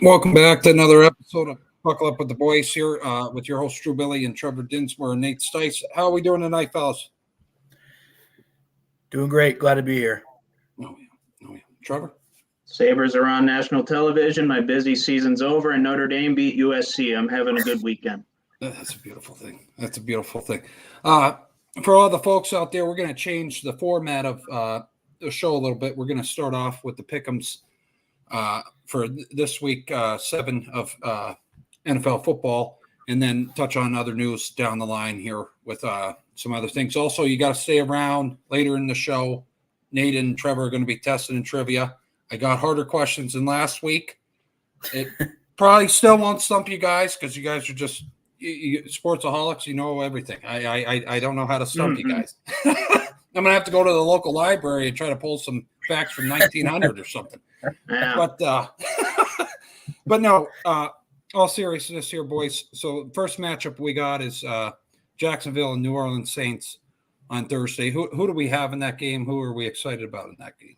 Welcome back to another episode of Buckle Up with the Boys here with your host, Drew Billy and Trevor Dinsmore and Nate Stice. How are we doing tonight, fellas? Doing great. Glad to be here. Oh, yeah. Trevor? Sabres are on national television. My busy season's over, and Notre Dame beat USC. I'm having a good weekend. That's a beautiful thing. For all the folks out there, we're going to change the format of the show a little bit. We're going to start off with the pick'ems for this week, 7 of NFL football, and then touch on other news down the line here with some other things. Also, you got to stay around later in the show. Nate and Trevor are going to be testing in trivia. I got harder questions than last week. It probably still won't stump you guys because you guys are just sportsaholics. You know everything. I don't know how to stump you guys. I'm going to have to go to the local library and try to pull some facts from 1900 or something. Yeah. But no, all seriousness here, boys. So first matchup we got is Jacksonville and New Orleans Saints on Thursday. Who do we have in that game? Who are we excited about in that game?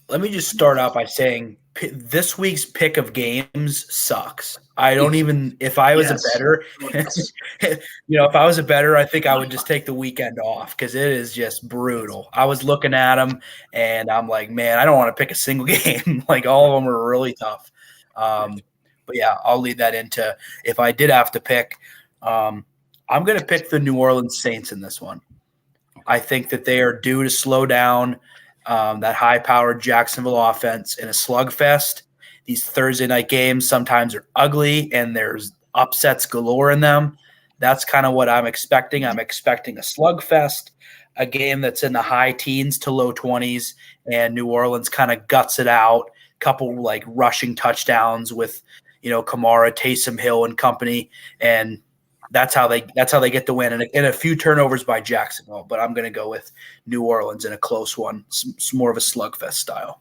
Let me just start out by saying this week's pick of games sucks. I don't even – if I was a better if I was a better, I think I would just take the weekend off because it is just brutal. I was looking at them, and I'm like, man, I don't want to pick a single game. Like all of them are really tough. But, yeah, I'll lead that into if I did have to pick I'm going to pick the New Orleans Saints in this one. I think that they are due to slow down that high-powered Jacksonville offense in a slugfest. These Thursday night games sometimes are ugly, and there's upsets galore in them. That's kind of what I'm expecting. I'm expecting a slugfest, a game that's in the high teens to low 20s, and New Orleans kind of guts it out. Couple like rushing touchdowns with, Kamara, Taysom Hill, and company, and that's how they get the win, and a few turnovers by Jacksonville. But I'm going to go with New Orleans in a close one. It's more of a slugfest style.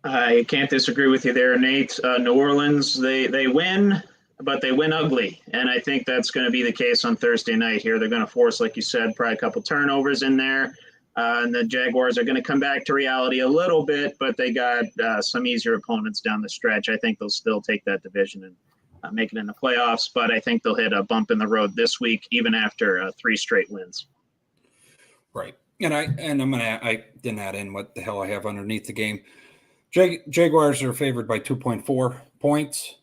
I can't disagree with you there, Nate. New Orleans, they win, but they win ugly, and I think that's going to be the case on Thursday night here. They're going to force, like you said, probably a couple turnovers in there, and the Jaguars are going to come back to reality a little bit, but they got some easier opponents down the stretch. I think they'll still take that division and make it in the playoffs, but I think they'll hit a bump in the road this week, even after 3 straight wins. Right, and I didn't add in what the hell I have underneath the game. Jaguars are favored by 2.4 points,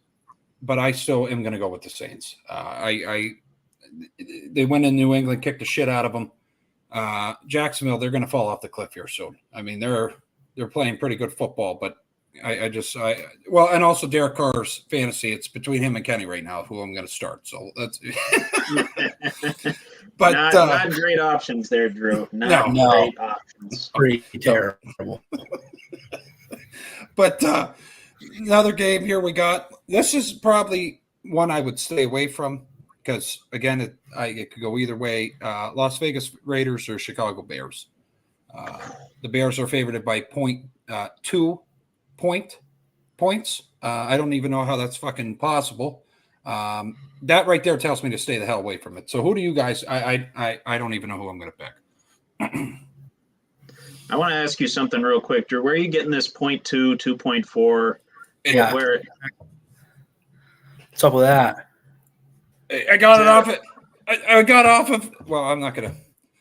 but I still am going to go with the Saints. They went in New England, kicked the shit out of them. Jacksonville, they're going to fall off the cliff here soon. I mean, they're playing pretty good football, but and also Derek Carr's fantasy. It's between him and Kenny right now, who I'm going to start. So that's, but not great options there, Drew. Not great options. Pretty terrible. But another game here we got. This is probably one I would stay away from because again, it could go either way. Las Vegas Raiders or Chicago Bears. The Bears are favored by 0.2 points. I don't even know how that's fucking possible. That right there tells me to stay the hell away from it. So who do you guys? I don't even know who I'm going to pick. I want to ask you something real quick, Drew. Where are you getting this 0.2, 2.4? Yeah. What's up with that? I got it off it. I got off of. Well, I'm not gonna.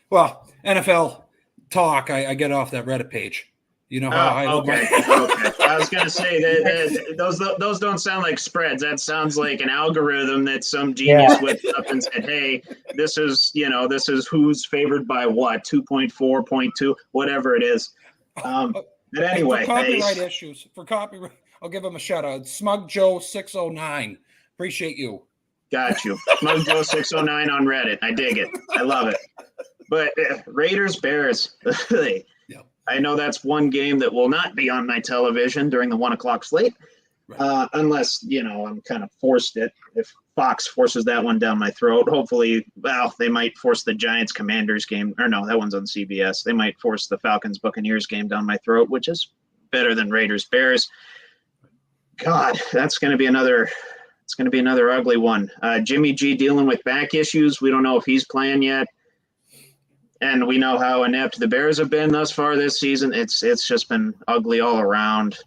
Well, NFL talk. I get off that Reddit page. You know how okay. I was going to say that those don't sound like spreads. That sounds like an algorithm that some genius whipped up and said, "Hey, this is who's favored by what 2.4, 0.2, whatever it is." But anyway, for copyright issues, I'll give him a shout out. Smug Joe 609. Appreciate you. Got you, Smug Joe 609 on Reddit. I dig it. I love it. But Raiders Bears. I know that's one game that will not be on my television during the 1:00 slate, unless, I'm kind of forced it. If Fox forces that one down my throat, hopefully, they might force the Giants-Commanders game. Or no, that one's on CBS. They might force the Falcons-Buccaneers game down my throat, which is better than Raiders-Bears. God, that's going to be another ugly one. Jimmy G dealing with back issues. We don't know if he's playing yet. And we know how inept the Bears have been thus far this season. It's just been ugly all around.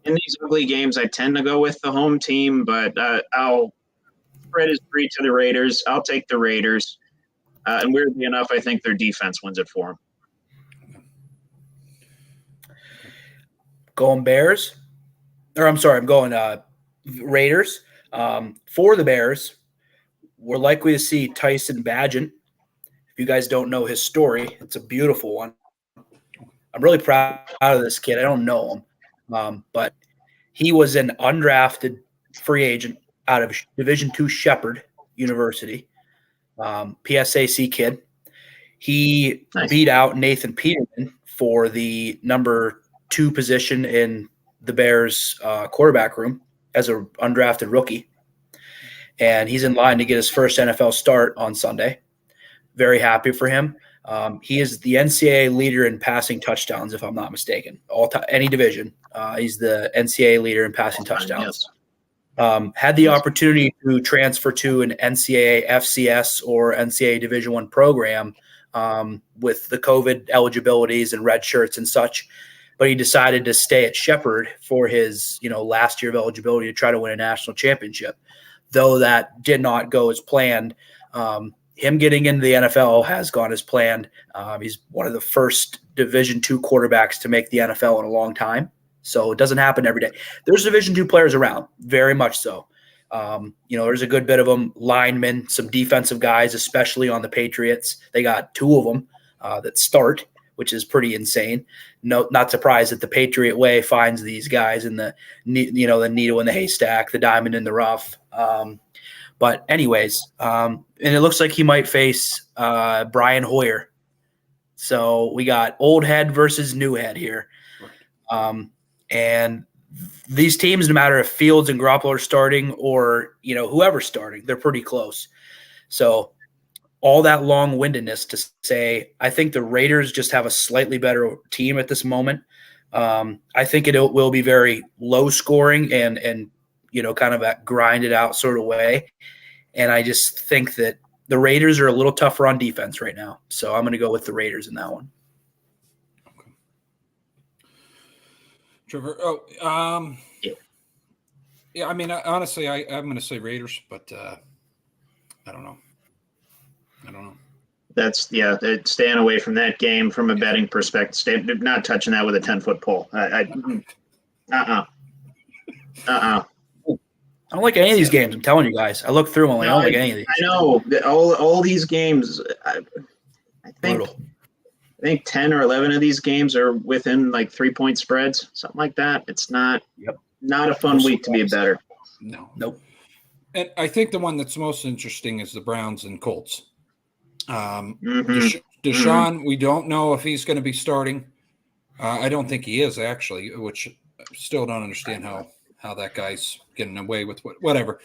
In these ugly games, I tend to go with the home team, but I'll spread is free to the Raiders. I'll take the Raiders. And weirdly enough, I think their defense wins it for them. Going Bears. Or I'm sorry, I'm going Raiders. For the Bears, we're likely to see Tyson Bagent. If you guys don't know his story, it's a beautiful one. I'm really proud of this kid. I don't know him, but he was an undrafted free agent out of Division II Shepherd University, PSAC kid. He beat out Nathan Peterman for the number 2 position in the Bears quarterback room as an undrafted rookie. And he's in line to get his first NFL start on Sunday. Very happy for him. He is the NCAA leader in passing touchdowns, if I'm not mistaken. Any division, he's the NCAA leader in passing touchdowns. Had the opportunity to transfer to an NCAA FCS or NCAA Division I program with the COVID eligibilities and red shirts and such, but he decided to stay at Shepherd for his last year of eligibility to try to win a national championship. Though that did not go as planned, him getting into the NFL has gone as planned. He's one of the first Division II quarterbacks to make the NFL in a long time. So it doesn't happen every day. There's Division II players around, very much so. There's a good bit of them, linemen, some defensive guys, especially on the Patriots. They got 2 of them that start, which is pretty insane. No, not surprised that the Patriot way finds these guys in the needle in the haystack, the diamond in the rough. But anyways, and it looks like he might face Brian Hoyer. So we got old head versus new head here. And these teams, no matter if Fields and Garoppolo are starting or whoever's starting, they're pretty close. So all that long-windedness to say, I think the Raiders just have a slightly better team at this moment. I think it will be very low scoring and kind of a grinded out sort of way. And I just think that the Raiders are a little tougher on defense right now. So I'm going to go with the Raiders in that one. Okay. Trevor, yeah, I mean, honestly, I'm going to say Raiders, but I don't know. That's staying away from that game from a betting perspective. Not touching that with a 10-foot pole. I don't like any of these games. I'm telling you guys. I look through them. I don't like any of these. I know all these games. I think Brutal. I think 10 or 11 of these games are within like 3-point spreads, something like that. It's not a fun week to be a better. No. Nope. And I think the one that's most interesting is the Browns and Colts. Deshaun, we don't know if he's going to be starting. I don't think he is actually, which I still don't understand how that guy's getting away with whatever.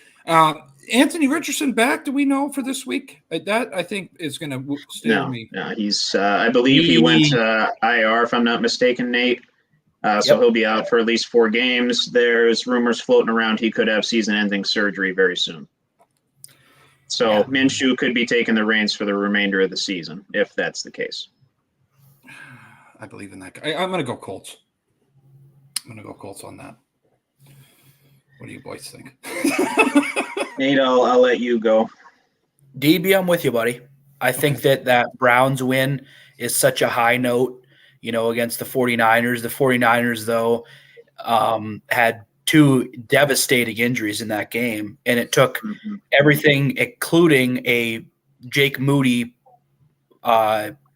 Anthony Richardson back? Do we know for this week? That I think is going to stay with me. No, he's. I believe he went to IR, if I'm not mistaken, Nate. So he'll be out for at least 4 games. There's rumors floating around he could have season-ending surgery very soon. So Minshew could be taking the reins for the remainder of the season, if that's the case. I believe in that guy. I'm going to go Colts. I'm going to go Colts on that. What do you boys think? Nate, I'll let you go. DB, I'm with you, buddy. I think that Browns win is such a high note, against the 49ers. The 49ers, though, had 2 devastating injuries in that game, and it took everything, including a Jake Moody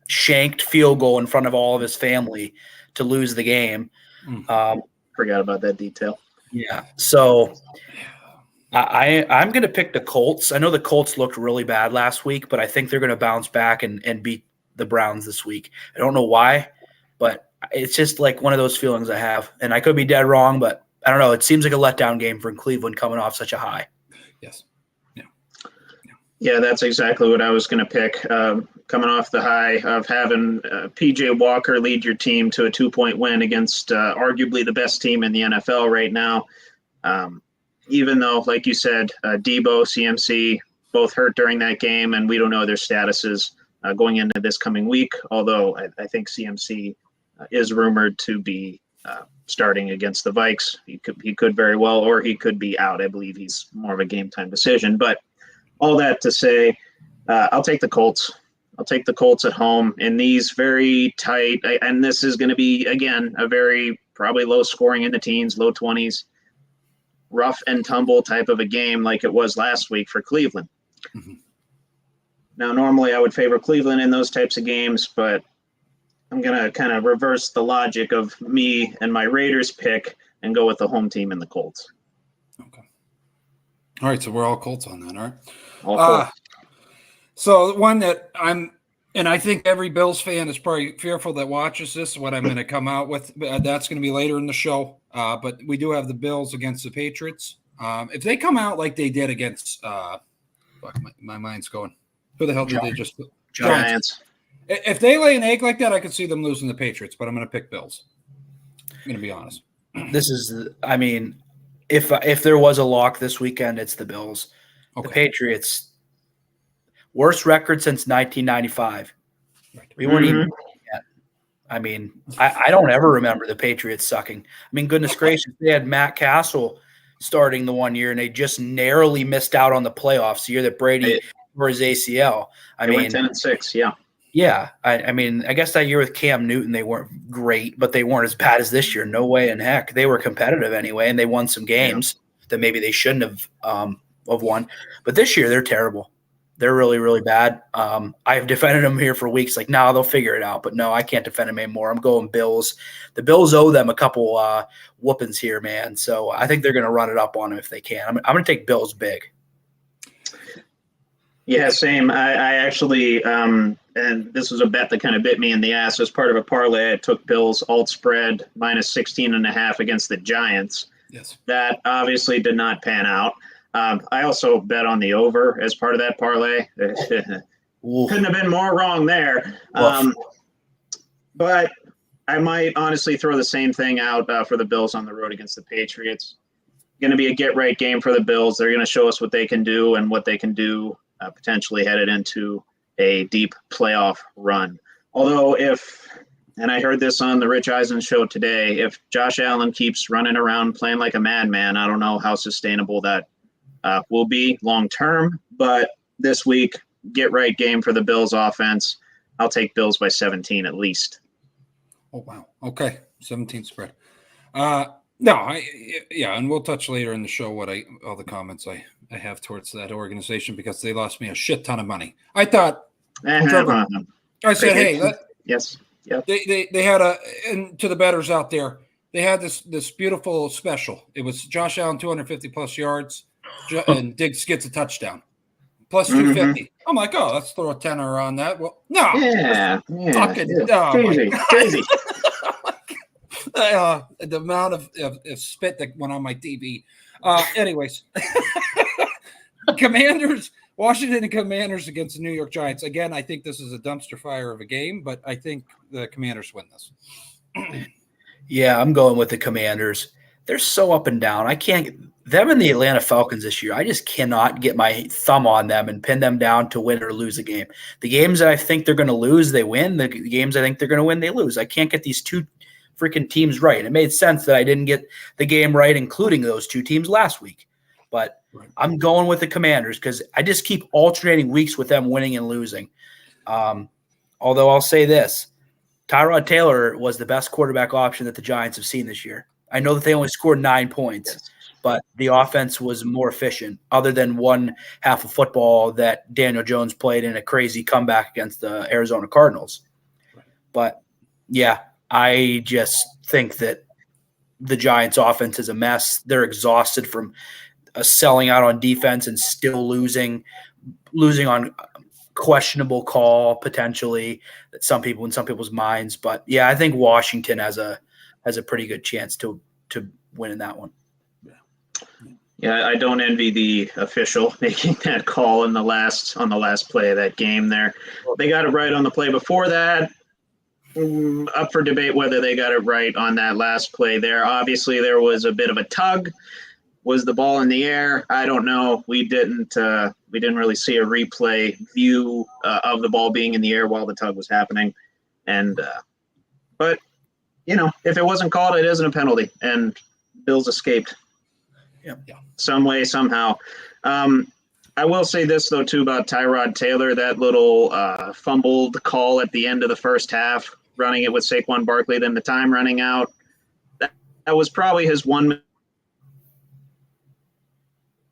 shanked field goal in front of all of his family to lose the game. Forgot about that detail. Yeah, so I'm going to pick the Colts. I know the Colts looked really bad last week, but I think they're going to bounce back and beat the Browns this week. I don't know why, but it's just like one of those feelings I have, and I could be dead wrong, but I don't know. It seems like a letdown game for Cleveland coming off such a high. Yes. Yeah, that's exactly what I was going to pick. Coming off the high of having P.J. Walker lead your team to a 2-point win against arguably the best team in the NFL right now. Even though, like you said, Debo, CMC, both hurt during that game, and we don't know their statuses. going into this coming week, although I think CMC is rumored to be starting against the Vikes. He could very well, or he could be out. I believe he's more of a game time decision. But all that to say, I'll take the Colts. I'll take the Colts at home in these very tight, and this is going to be, again, a very probably low scoring in the teens, low 20s, rough and tumble type of a game like it was last week for Cleveland. Mm-hmm. Now, normally I would favor Cleveland in those types of games, but I'm going to kind of reverse the logic of me and my Raiders pick and go with the home team and the Colts. Okay. All right, so we're all Colts on that, all right? All Colts. So one that and I think every Bills fan is probably fearful that watches this, what I'm going to come out with. That's going to be later in the show. But we do have the Bills against the Patriots. If they come out like they did against my mind's going. Who the hell did they just – Giants. If they lay an egg like that, I could see them losing the Patriots, but I'm going to pick Bills. I'm going to be honest. This is – I mean, if there was a lock this weekend, it's the Bills. Okay. The Patriots – worst record since 1995. We weren't even yet. I mean, I don't ever remember the Patriots sucking. I mean, goodness gracious, they had Matt Castle starting the one year, and they just narrowly missed out on the playoffs the year that Brady tore his ACL. I mean, 10-6, yeah. Yeah, I mean, I guess that year with Cam Newton, they weren't great, but they weren't as bad as this year. No way in heck. They were competitive anyway, and they won some games that maybe they shouldn't have won. But this year, they're terrible. They're really, really bad. I've defended them here for weeks. Like, no, they'll figure it out. But no, I can't defend them anymore. I'm going Bills. The Bills owe them a couple whoopings here, man. So I think they're going to run it up on them if they can. I'm going to take Bills big. Yeah, same. I actually, and this was a bet that kind of bit me in the ass. As part of a parlay, I took Bills alt spread minus 16.5 against the Giants. Yes. That obviously did not pan out. I also bet on the over as part of that parlay. Couldn't have been more wrong there. But I might honestly throw the same thing out for the Bills on the road against the Patriots. Going to be a get-right game for the Bills. They're going to show us what they can do and what they can do potentially headed into a deep playoff run. Although and I heard this on the Rich Eisen show today, if Josh Allen keeps running around playing like a madman, I don't know how sustainable that will be long term, but this week, get right game for the Bills offense. I'll take Bills by 17 at least. Oh, wow. Okay. 17 spread. And we'll touch later in the show all the comments I have towards that organization because they lost me a shit ton of money. I thought, I said, hey, yes. Yep. They had and to the bettors out there, they had this beautiful special. It was Josh Allen 250 plus yards. And Diggs gets a touchdown, plus 250. I'm like, oh, let's throw a tenner on that. Well, no, fucking crazy. The amount of spit that went on my TV. Anyways, Washington Commanders against the New York Giants. Again, I think this is a dumpster fire of a game, but I think the Commanders win this. Yeah, I'm going with the Commanders. They're so up and down. Them and the Atlanta Falcons this year, I just cannot get my thumb on them and pin them down to win or lose a game. The games that I think they're going to lose, they win. The games I think they're going to win, they lose. I can't get these two freaking teams right. It made sense that I didn't get the game right, including those two teams last week. But I'm going with the Commanders because I just keep alternating weeks with them winning and losing. Although I'll say this, Tyrod Taylor was the best quarterback option that the Giants have seen this year. I know that they only scored 9 points, but the offense was more efficient other than one half of football that Daniel Jones played in a crazy comeback against the Arizona Cardinals. But, yeah, I just think that the Giants' offense is a mess. They're exhausted from selling out on defense and still losing on questionable call potentially in some people's minds. But, yeah, I think Washington has a pretty good chance to win in that one. Yeah, I don't envy the official making that call on the last play of that game there. They got it right on the play before that. Up for debate whether they got it right on that last play there. Obviously, there was a bit of a tug. Was the ball in the air? I don't know. We didn't really see a replay view of the ball being in the air while the tug was happening. And but if it wasn't called, it isn't a penalty, and Bills escaped. Yeah. Some way, somehow. I will say this though too about Tyrod Taylor, that little fumbled call at the end of the first half, running it with Saquon Barkley, then the time running out. That was probably his one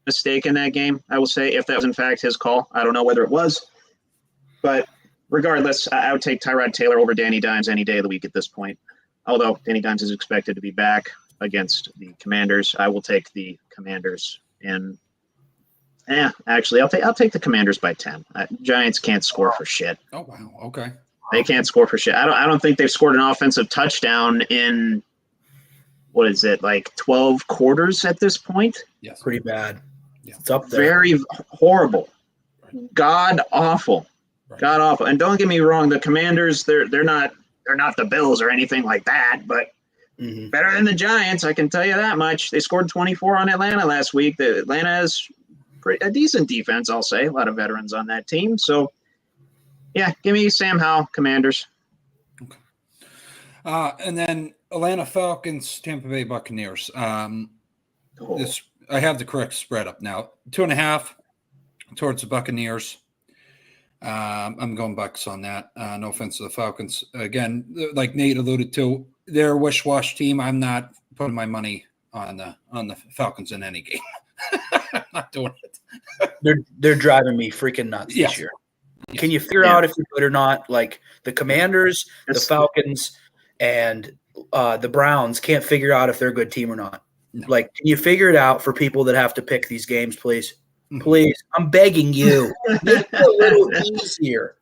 mistake in that game, I will say, if that was in fact his call. I don't know whether it was, but regardless, I would take Tyrod Taylor over Danny Dimes any day of the week at this point. Although Danny Dimes is expected to be back against the Commanders, I will take the Commanders. And actually, I'll take the Commanders by 10. Giants can't score for shit. Oh wow, okay. They can't score for shit. I don't think they've scored an offensive touchdown in, what is it, like 12 quarters at this point? Yes. Pretty bad. Yeah. It's up there. Very horrible. Right. God awful. Right. God awful. And don't get me wrong, the Commanders, they're not the Bills or anything like that, but better than the Giants, I can tell you that much. They scored 24 on Atlanta last week. Atlanta has a decent defense, I'll say. A lot of veterans on that team. So, yeah, give me Sam Howell, Commanders. Okay. And then Atlanta Falcons, Tampa Bay Buccaneers. I have the correct spread up now. 2.5 towards the Buccaneers. I'm going Bucs on that. No offense to the Falcons. Again, like Nate alluded to, they're a wish-wash team. I'm not putting my money on the Falcons in any game. I'm not doing it. They're driving me freaking nuts this year. Can you figure out if you're good or not? Like the Commanders, the Falcons, and the Browns can't figure out if they're a good team or not. No. Like, can you figure it out for people that have to pick these games, please? Please, I'm begging you. Make it a little easier.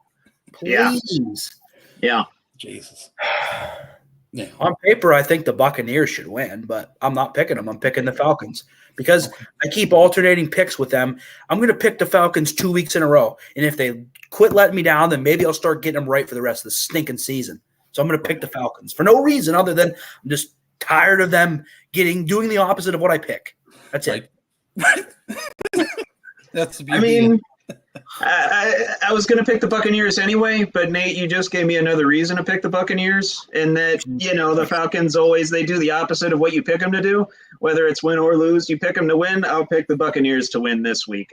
Please. Yeah. Jesus. Yeah. On paper, I think the Buccaneers should win, but I'm not picking them. I'm picking the Falcons because I keep alternating picks with them. I'm going to pick the Falcons 2 weeks in a row. And if they quit letting me down, then maybe I'll start getting them right for the rest of the stinking season. So I'm going to pick the Falcons for no reason other than I'm just tired of them doing the opposite of what I pick. That's it. That's the beauty. I mean, I was going to pick the Buccaneers anyway, but Nate, you just gave me another reason to pick the Buccaneers, and that, the Falcons they do the opposite of what you pick them to do. Whether it's win or lose, you pick them to win. I'll pick the Buccaneers to win this week.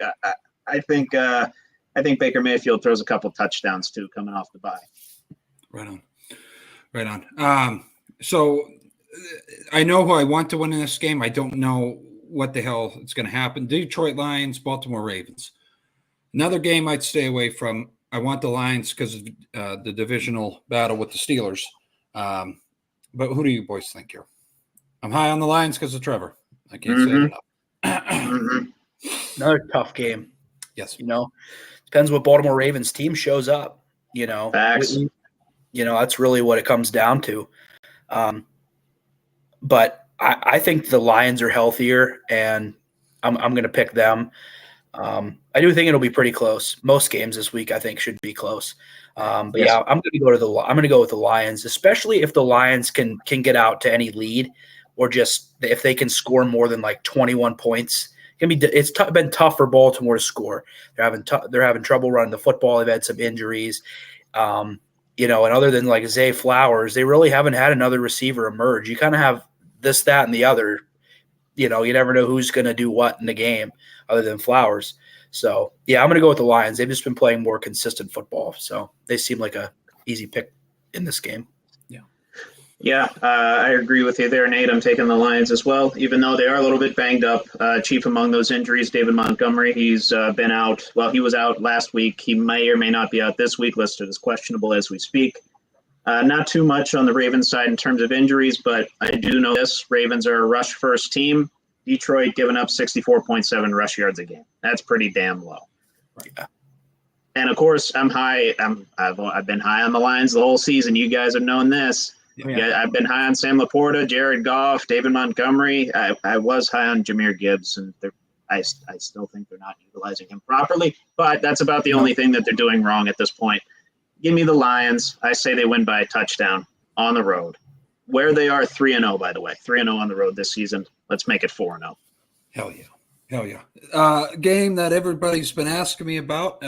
I think Baker Mayfield throws a couple touchdowns too, coming off the bye. Right on. So I know who I want to win in this game. I don't know what the hell is going to happen. Detroit Lions, Baltimore Ravens. Another game I'd stay away from. I want the Lions because of the divisional battle with the Steelers. But who do you boys think here? I'm high on the Lions because of Trevor. I can't say it enough. Another tough game. Yes. Depends what Baltimore Ravens team shows up. Facts. That's really what it comes down to. But I think the Lions are healthier, and I'm going to pick them. I do think it'll be pretty close. Most games this week, I think, should be close. But yes. yeah, I'm going to go with the Lions, especially if the Lions can get out to any lead, or just if they can score more than like 21 points. It's been tough for Baltimore to score. They're having trouble running the football. They've had some injuries. And other than like Zay Flowers, they really haven't had another receiver emerge. You kind of have this, that, and the other. You never know who's going to do what in the game other than Flowers. So, yeah, I'm going to go with the Lions. They've just been playing more consistent football. So they seem like a easy pick in this game. Yeah, I agree with you there, Nate. I'm taking the Lions as well, even though they are a little bit banged up. Chief among those injuries, David Montgomery. He's been out. Well, he was out last week. He may or may not be out this week, listed as questionable as we speak. Not too much on the Ravens side in terms of injuries, but I do know this. Ravens are a rush-first team. Detroit giving up 64.7 rush yards a game. That's pretty damn low. Yeah. And, of course, I've been high on the Lions the whole season. You guys have known this. Yeah, I've been high on Sam Laporta, Jared Goff, David Montgomery. I was high on Jahmyr Gibbs, and I still think they're not utilizing him properly. But that's about the only thing that they're doing wrong at this point. Give me the Lions. I say they win by a touchdown on the road. Where they are 3-0, by the way. 3-0 on the road this season. Let's make it 4-0. Hell yeah. Hell yeah. Game that everybody's been asking me about,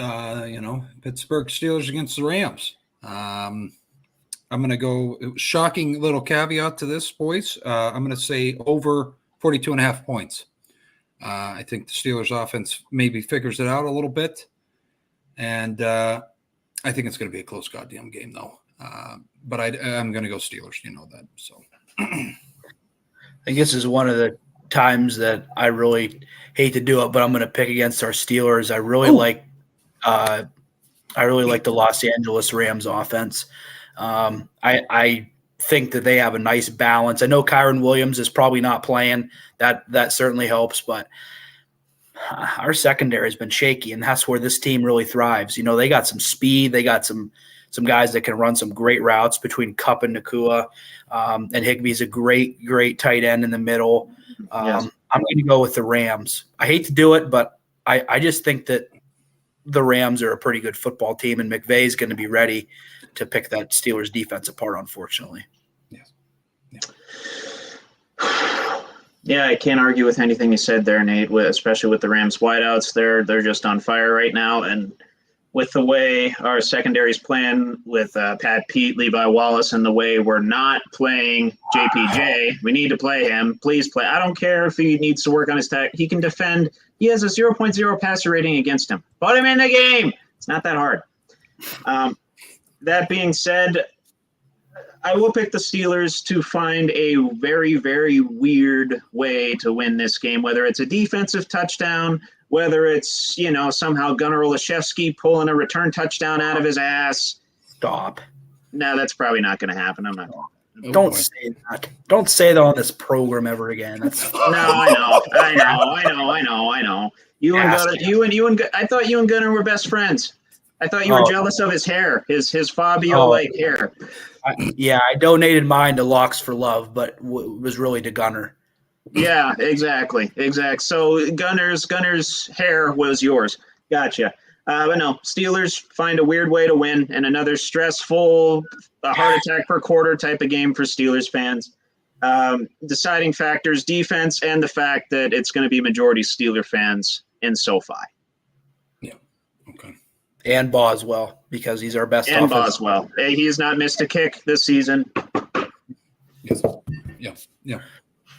Pittsburgh Steelers against the Rams. I'm going to go shocking little caveat to this, boys. I'm going to say over 42.5 points. I think the Steelers offense maybe figures it out a little bit. And I think it's going to be a close goddamn game, though. But I'm going to go Steelers. You know that. So I think this is one of the times that I really hate to do it, but I'm going to pick against our Steelers. I really like the Los Angeles Rams offense. I think that they have a nice balance. I know Kyron Williams is probably not playing. That certainly helps, but our secondary has been shaky, and that's where this team really thrives. You know, they got some speed. They got some guys that can run some great routes between Kupp and Nakua. And Higbee's a great tight end in the middle. Yes. I'm going to go with the Rams. I hate to do it, but I just think that the Rams are a pretty good football team, and McVay is going to be ready to pick that Steelers defense apart, unfortunately. yes. Yeah, I can't argue with anything you said there, Nate, especially with the Rams wideouts. They're just on fire right now. And with the way our secondary's playing with Pat Pete, Levi Wallace, and the way we're not playing JPJ, we need to play him. Please play. I don't care if he needs to work on his tech. He can defend. He has a 0.0 passer rating against him. Put him in the game. It's not that hard. That being said, I will pick the Steelers to find a very, very weird way to win this game, whether it's a defensive touchdown, whether it's, somehow Gunnar Olszewski pulling a return touchdown out of his ass. Stop. No, that's probably not going to happen. I'm not. Don't say that. Don't say that on this program ever again. That's No, I know. You and Gunnar, I thought you and Gunnar were best friends. I thought you were jealous of his hair, his Fabio-like hair. I donated mine to Locks for Love, but it was really to Gunnar. Yeah, exactly. So Gunnar's hair was yours. Gotcha. But no, Steelers find a weird way to win, and another stressful, heart attack per quarter type of game for Steelers fans. Deciding factors, defense, and the fact that it's going to be majority Steeler fans in SoFi. Yeah. Okay. And Boswell, because he's our best And offense. Boswell. Hey, he has not missed a kick this season. Yes. Yeah.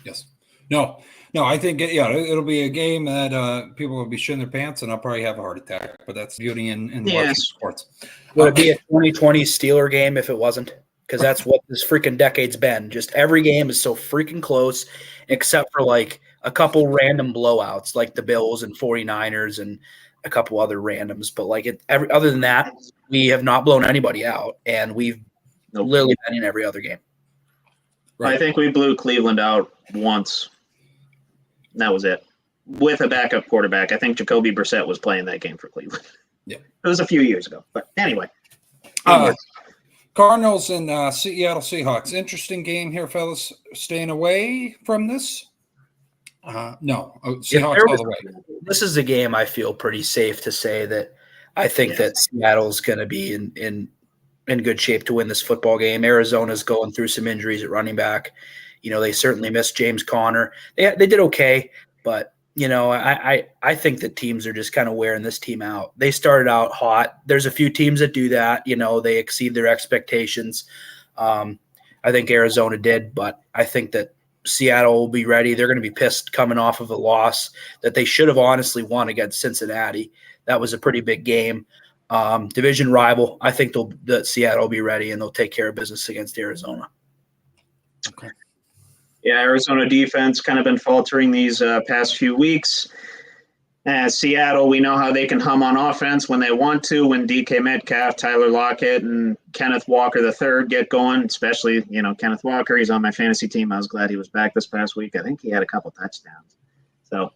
Yes. No, I think, it'll be a game that people will be shitting their pants, and I'll probably have a heart attack, but that's beauty in watching sports. Would it be a 2020 Steeler game if it wasn't? Because that's what this freaking decade's been. Just every game is so freaking close, except for like a couple random blowouts, like the Bills and 49ers and a couple other randoms. But other than that, we have not blown anybody out, and we've literally been in every other game. Right. I think we blew Cleveland out once. That was it. With a backup quarterback. I think Jacoby Brissett was playing that game for Cleveland. Yeah. It was a few years ago. But anyway. Cardinals and Seattle Seahawks. Interesting game here, fellas. Staying away from this? No. Seahawks all the way. This is a game I feel pretty safe to say that I think that Seattle's going to be in good shape to win this football game. Arizona's going through some injuries at running back. They certainly missed James Conner. They did okay, but I think that teams are just kind of wearing this team out. They started out hot. There's a few teams that do that. They exceed their expectations. I think Arizona did, but I think that Seattle will be ready. They're going to be pissed coming off of a loss that they should have honestly won against Cincinnati. That was a pretty big game. Division rival. I think that Seattle will be ready, and they'll take care of business against Arizona. Okay. Yeah, Arizona defense kind of been faltering these past few weeks. Seattle, we know how they can hum on offense when they want to, when DK Metcalf, Tyler Lockett, and Kenneth Walker III get going, especially, Kenneth Walker. He's on my fantasy team. I was glad he was back this past week. I think he had a couple touchdowns. So,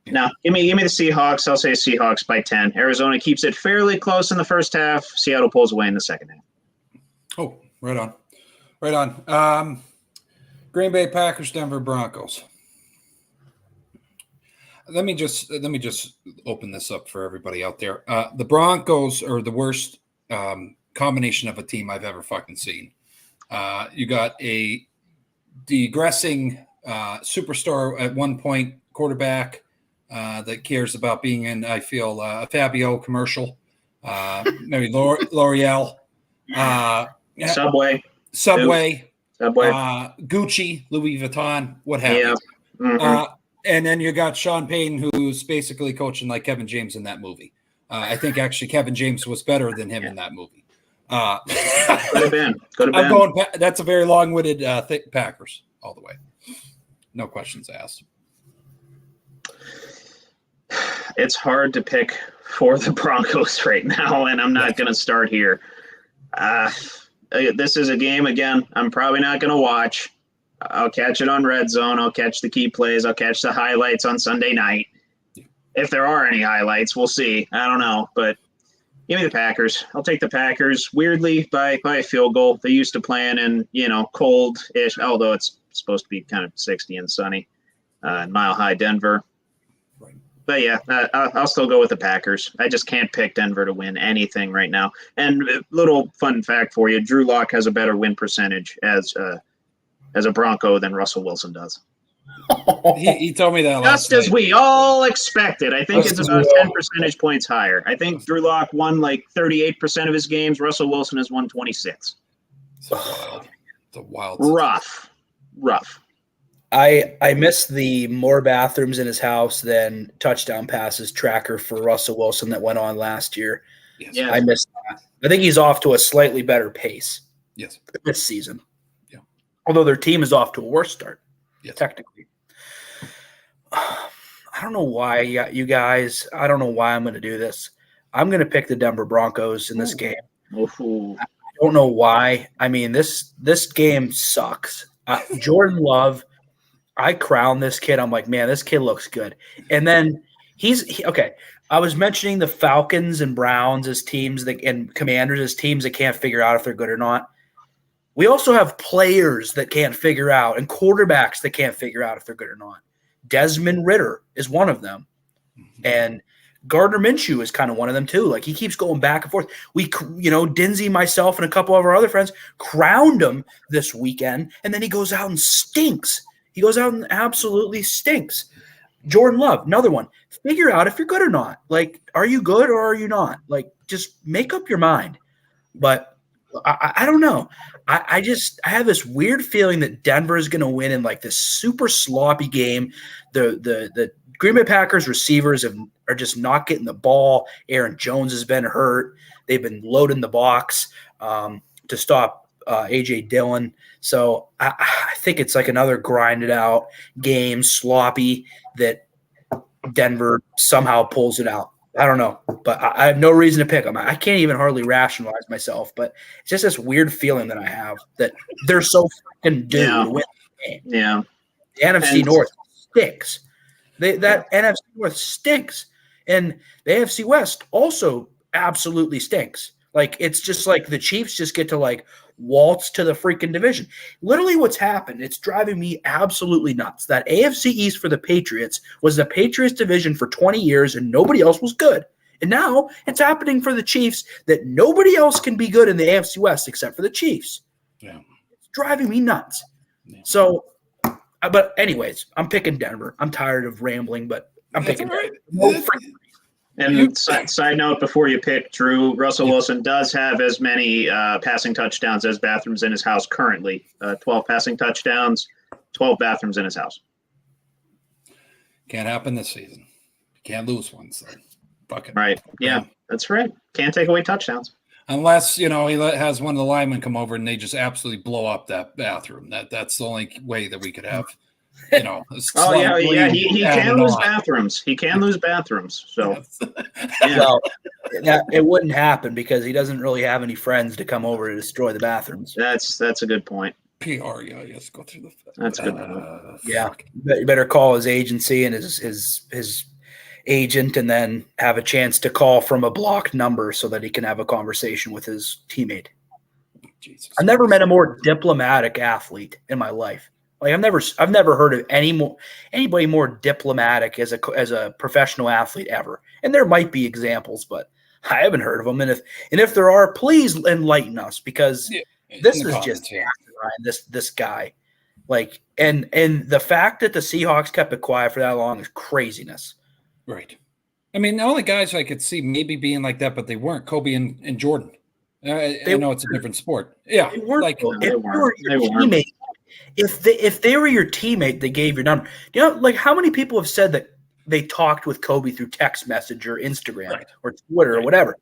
now, give me the Seahawks. I'll say Seahawks by 10. Arizona keeps it fairly close in the first half. Seattle pulls away in the second half. Oh, right on. Green Bay Packers, Denver Broncos. Let me just open this up for everybody out there. The Broncos are the worst combination of a team I've ever fucking seen. You got a digressing superstar at one point quarterback that cares about being in, I feel, a Fabio commercial, maybe L'Oreal, Subway, Gucci, Louis Vuitton, what have you. Mm-hmm. And then you got Sean Payton, who's basically coaching like Kevin James in that movie. I think actually Kevin James was better than him in that movie. Could have been. I'm going. That's a very long-winded Packers all the way. No questions asked. It's hard to pick for the Broncos right now, and I'm not going to start here. This is a game, again, I'm probably not going to watch. I'll catch it on Red Zone. I'll catch the key plays. I'll catch the highlights on Sunday night. If there are any highlights, we'll see. I don't know, but give me the Packers. I'll take the Packers, weirdly, by a field goal. They used to playing in, cold-ish, although it's supposed to be kind of 60 and sunny in Mile High Denver. Right. But, yeah, I'll still go with the Packers. I just can't pick Denver to win anything right now. And a little fun fact for you, Drew Lock has a better win percentage as a Bronco than Russell Wilson does. He told me that just as we all expected. I think it's about 10 percentage points higher. I think Drew Lock won like 38% of his games. Russell Wilson has won 26. It's a wild. Rough. I miss the more bathrooms in his house than touchdown passes tracker for Russell Wilson that went on last year. Yes. Yeah. I miss that. I think he's off to a slightly better pace. Yes. This season. Yeah. Although their team is off to a worse start. Yes. Technically. I don't know why, you guys. I don't know why I'm going to do this. I'm going to pick the Denver Broncos in this game. Ooh. I don't know why. I mean, this game sucks. Jordan Love, I crown this kid. I'm like, man, this kid looks good. And then okay. I was mentioning the Falcons and Browns as teams and Commanders as teams that can't figure out if they're good or not. We also have players that can't figure out and quarterbacks that can't figure out if they're good or not. Desmond Ridder is one of them. And Gardner Minshew is kind of one of them too. Like he keeps going back and forth. We, Dinzy, myself, and a couple of our other friends crowned him this weekend, and then he goes out and stinks. He goes out and absolutely stinks. Jordan Love, another one. Figure out if you're good or not. Like, are you good or are you not? Like, just make up your mind. But I don't know. I have this weird feeling that Denver is going to win in like this super sloppy game. The Green Bay Packers receivers are just not getting the ball. Aaron Jones has been hurt. They've been loading the box to stop A.J. Dillon. So I think it's like another grinded out game, sloppy, that Denver somehow pulls it out. I don't know, but I have no reason to pick them. I can't even hardly rationalize myself, but it's just this weird feeling that I have that they're so freaking due to win the game. Yeah. The NFC North stinks. That NFC North stinks. And the AFC West also absolutely stinks. Like, it's just like the Chiefs just get to like waltz to the freaking division. Literally what's happened, it's driving me absolutely nuts. That AFC East for the Patriots was the Patriots division for 20 years and nobody else was good. And now it's happening for the Chiefs that nobody else can be good in the AFC West except for the Chiefs. Yeah. It's driving me nuts. Yeah. So, but anyways, I'm picking Denver. I'm tired of rambling, but I'm picking Denver. No And side note before you pick, Drew, Russell Wilson does have as many passing touchdowns as bathrooms in his house currently. 12 passing touchdowns, 12 bathrooms in his house. Can't happen this season. Can't lose one, so fuck it. Right. Yeah, that's right. Can't take away touchdowns. Unless, he has one of the linemen come over and they just absolutely blow up that bathroom. That's the only way that we could have – he can lose bathrooms. He can lose bathrooms. So, well, it wouldn't happen because he doesn't really have any friends to come over to destroy the bathrooms. That's a good point. PR, yes, go through the. That's a good point. Yeah, you better call his agency and his agent, and then have a chance to call from a blocked number so that he can have a conversation with his teammate. Jesus. I've never met a more diplomatic athlete in my life. Like I've never heard of anybody more diplomatic as a professional athlete ever. And there might be examples, but I haven't heard of them. And if there are, please enlighten us, because this is just this guy. Like, and the fact that the Seahawks kept it quiet for that long is craziness. Right. I mean, the only guys I could see maybe being like that, but they weren't Kobe and Jordan. I know it's a different sport. Yeah, they weren't. like No, if they they weren't. were your teammate, if they were your teammate, they gave your number. You know, like how many people have said that they talked with Kobe through text message or Instagram Right. or Twitter or whatever?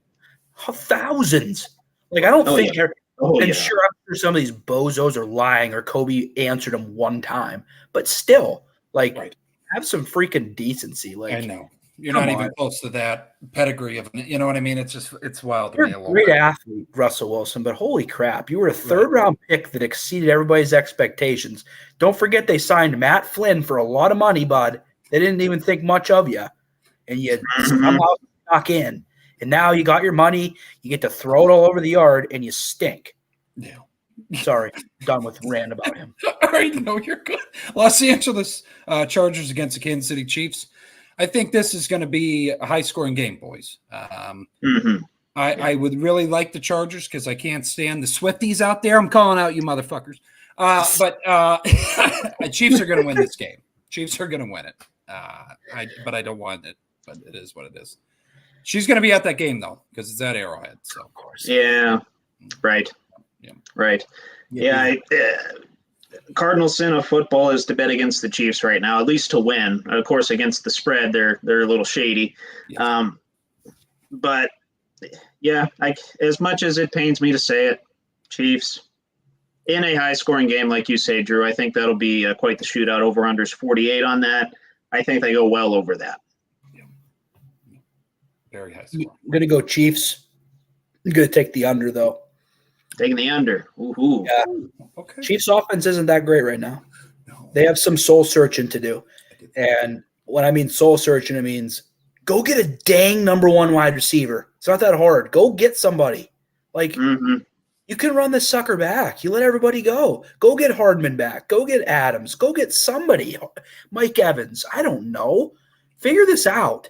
Thousands. Like I don't Oh, think. yeah. Oh, And yeah. sure, I'm sure some of these bozos are lying, or Kobe answered them one time, but still, like, Right. have some freaking decency. Like, I know you're come not even on. close to that pedigree of, you know what I mean? It's wild to You're me a a little great bit. athlete, Russell Wilson, but holy crap, you were a third-round pick that exceeded everybody's expectations. Don't forget they signed Matt Flynn for a lot of money, bud. They didn't even think much of you, and you somehow snuck in. And now you got your money. You get to throw it all over the yard, and you stink. Yeah. Sorry, done with rant about him. All right, no, you're good. Los Angeles Chargers against the Kansas City Chiefs. I think this is going to be a high-scoring game, boys. I would really like the Chargers because I can't stand the Swifties out there. I'm calling out you motherfuckers. But Chiefs are going to win this game. Chiefs are going to win it. But I don't want it. But it is what it is. She's going to be at that game, though, because it's at Arrowhead. So, of course. Yeah. Right. Yeah. Right. Yeah. Cardinal sin of football is to bet against the Chiefs right now, at least to win. Of course, against the spread, they're a little shady. Yes. But yeah, as much as it pains me to say it, Chiefs in a high-scoring game, like you say, Drew. I think that'll be quite the shootout. Over/unders 48 on that. I think they go well over that. Yeah. Very high score. I'm gonna go Chiefs. I'm gonna take the under though. Taking the under. Ooh. Yeah. Okay. Chiefs offense isn't that great right now. No. They have some soul searching to do. And when I mean soul searching, it means go get a dang number one wide receiver. It's not that hard. Go get somebody. Like you can run this sucker back. You let everybody go. Go get Hardman back. Go get Adams. Go get somebody. Mike Evans. I don't know. Figure this out.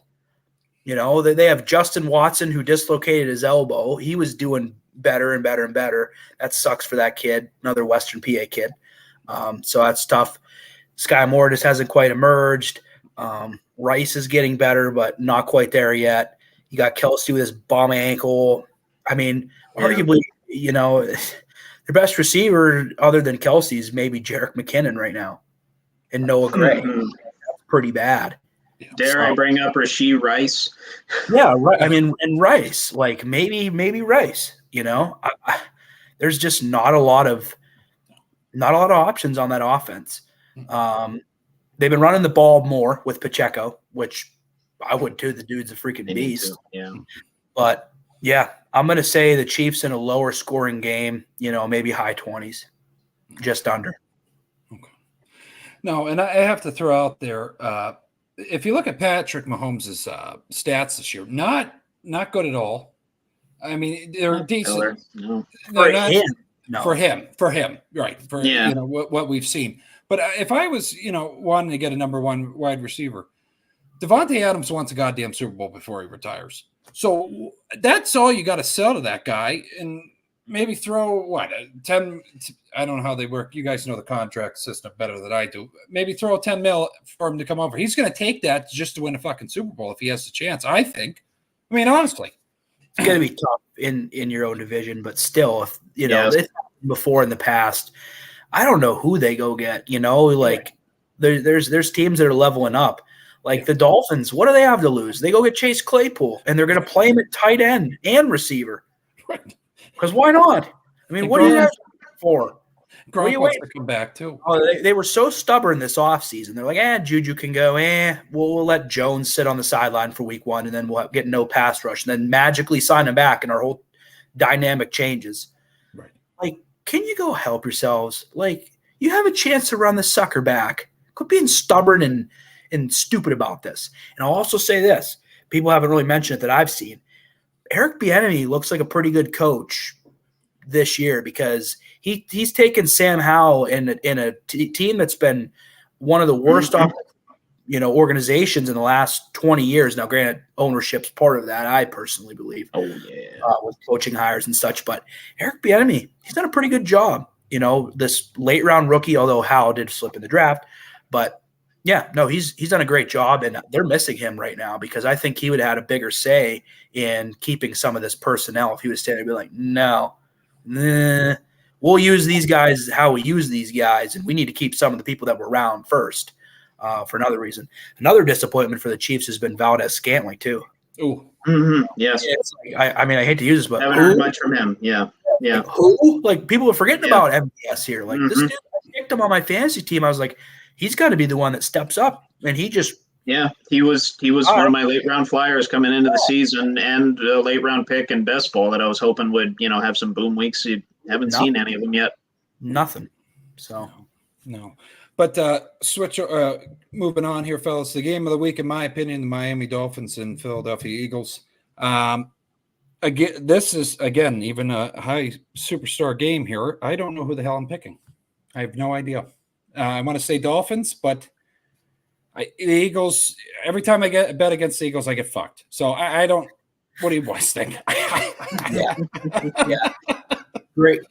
You know, they have Justin Watson who dislocated his elbow. He was doing better and better and better. That sucks for that kid, another Western PA kid. So that's tough. Sky Moore just hasn't quite emerged. Rice is getting better, but not quite there yet. You got Kelsey with his bum ankle. I mean, arguably, you know, their best receiver other than Kelsey is maybe Jerick McKinnon right now and Noah Gray. That's pretty bad. Dare I bring up Rashee Rice? Yeah, right. I mean, and Rice, like maybe Rice. You know, there's just not a lot of options on that offense. They've been running the ball more with Pacheco, which I would too. The dude's a freaking beast. Yeah. But yeah, I'm going to say the Chiefs in a lower scoring game. You know, maybe high 20s, just under. Okay. No, and I have to throw out there. If you look at Patrick Mahomes' stats this year, not good at all. I mean, they're decent. No. For him, right? You know what we've seen. But if I was, wanting to get a number one wide receiver, Devontae Adams wants a goddamn Super Bowl before he retires. So that's all you got to sell to that guy, and maybe throw 10. I don't know how they work. You guys know the contract system better than I do. Maybe throw 10 mil for him to come over. He's going to take that just to win a fucking Super Bowl if he has a chance. I think. I mean, honestly, it's going to be tough in your own division, but still, if it's happened before in the past. I don't know who they go get. There's teams that are leveling up. Like the Dolphins, what do they have to lose? They go get Chase Claypool, and they're going to play him at tight end and receiver. Because why not? I mean, what do you have for? Gronk wants to come back too. Oh, they were so stubborn this offseason. They're like, Juju can go. We'll let Jones sit on the sideline for week one, and then we'll get no pass rush, and then magically sign him back, and our whole dynamic changes. Right. Like, can you go help yourselves? Like, you have a chance to run the sucker back. Quit being stubborn and stupid about this. And I'll also say this. People haven't really mentioned it that I've seen. Eric Bieniemy looks like a pretty good coach this year because he's taken Sam Howell in a team that's been one of the worst organizations in the last 20 years. Now, granted, ownership's part of that, I personally believe. Oh, yeah. With coaching hires and such. But Eric Bieniemy, he's done a pretty good job. this late round rookie, although Howe did slip in the draft, but yeah, no, he's done a great job, and they're missing him right now because I think he would have had a bigger say in keeping some of this personnel if he was standing there and be like, no, nah, we'll use these guys how we use these guys, and we need to keep some of the people that were around first for another reason. Another disappointment for the Chiefs has been Valdez-Scantling too. Oh, yes. I mean, I hate to use this, but I haven't heard much from him. Yeah. Like, who? Like, people are forgetting about MVS here. Like, this dude, I picked him on my fantasy team. I was like, he's got to be the one that steps up, and he just he was one of my late round flyers coming into the season, and a late round pick in best ball that I was hoping would have some boom weeks. You haven't seen any of them yet. Nothing. So no. But moving on here, fellas. The game of the week, in my opinion, the Miami Dolphins and Philadelphia Eagles. Again, this is even a high superstar game here. I don't know who the hell I'm picking. I have no idea. I want to say Dolphins, but the Eagles. Every time I bet against the Eagles, I get fucked. So I don't. What do you boys think? yeah. Great.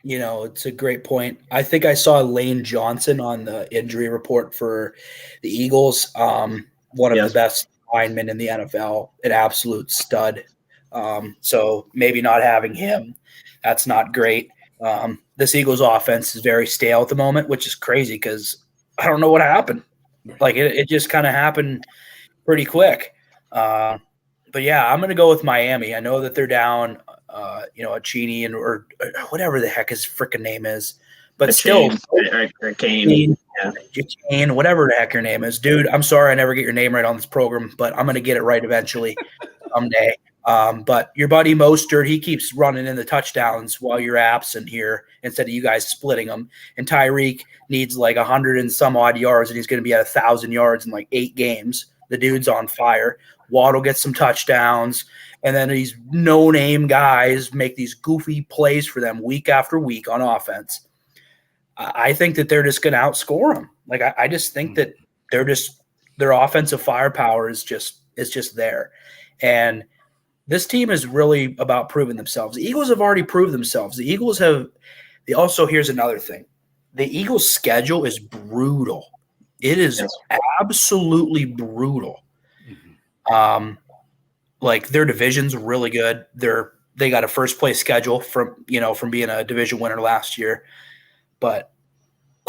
It's a great point. I think I saw Lane Johnson on the injury report for the Eagles. One of the best linemen in the NFL, an absolute stud. So maybe not having him, that's not great. This Eagles offense is very stale at the moment, which is crazy because I don't know what happened. Like it just kind of happened pretty quick. But yeah, I'm going to go with Miami. I know that they're down, a Cheney or whatever the heck his freaking name is, but still, Kane, whatever the heck your name is, dude. I'm sorry I never get your name right on this program, but I'm going to get it right eventually someday. But your buddy Mostert, he keeps running in the touchdowns while you're absent here instead of you guys splitting them. And Tyreek needs like 100 and some odd yards, and he's going to be at 1,000 yards in like 8 games. The dude's on fire. Waddle gets some touchdowns, and then these no-name guys make these goofy plays for them week after week on offense. I think that they're just going to outscore them. Like I just think that their offensive firepower is just there, and this team is really about proving themselves. The Eagles have already proved themselves. The Eagles have – here's another thing. The Eagles' schedule is brutal. It is absolutely brutal. Mm-hmm. Like their division's really good. They got a first-place schedule from being a division winner last year. But,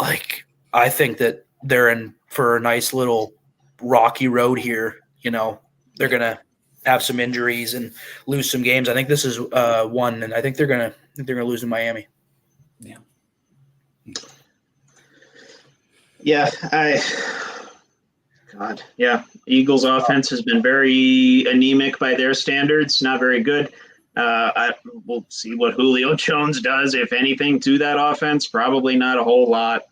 like, I think that they're in for a nice little rocky road here. They're going to – have some injuries and lose some games. I think this is one, and I think they're gonna lose in Miami. Eagles offense has been very anemic by their standards, not very good. We'll see what Julio Jones does, if anything, to that offense. Probably not a whole lot.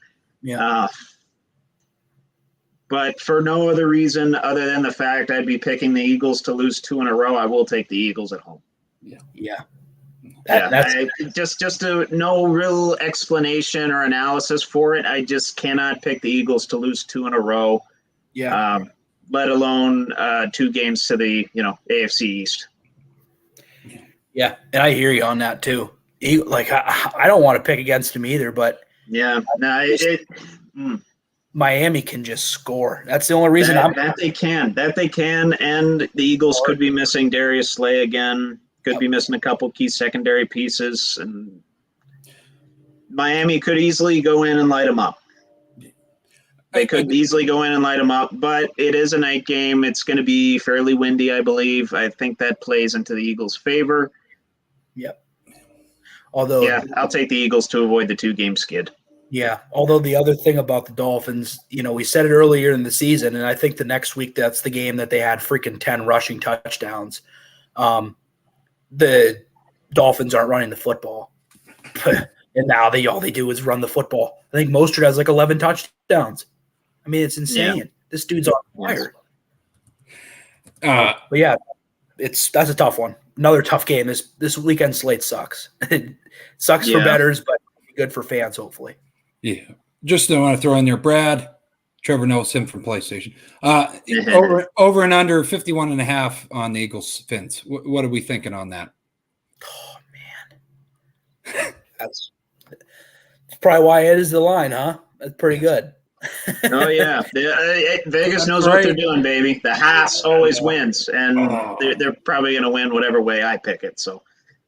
But for no other reason other than the fact I'd be picking the Eagles to lose 2 in a row, I will take the Eagles at home. No real explanation or analysis for it. I just cannot pick the Eagles to lose 2 in a row. Let alone 2 games to the AFC East. Yeah, and I hear you on that too. I don't want to pick against him either, but Miami can just score. That's the only reason that they can, and the Eagles could be missing Darius Slay again. Could be missing a couple key secondary pieces, and Miami could easily go in and light them up. They could easily go in and light them up, but it is a night game. It's going to be fairly windy, I believe. I think that plays into the Eagles' favor. Yep. Although, I'll take the Eagles to avoid the 2-game skid. Yeah, although the other thing about the Dolphins, we said it earlier in the season, and I think the next week that's the game that they had freaking 10 rushing touchdowns. The Dolphins aren't running the football. And now all they do is run the football. I think Mostert has like 11 touchdowns. I mean, it's insane. Yeah. This dude's on fire. But yeah, that's a tough one. Another tough game. This weekend slate sucks. It sucks for bettors, but good for fans, hopefully. Yeah. Just don't want to throw in there, Brad. Trevor knows him from PlayStation. Over and under 51.5 on the Eagles Fins. What are we thinking on that? Oh man, probably why it is the line, huh? That's pretty good. Oh yeah, Vegas knows what they're doing, baby. The Haas always wins, and they're probably going to win whatever way I pick it. So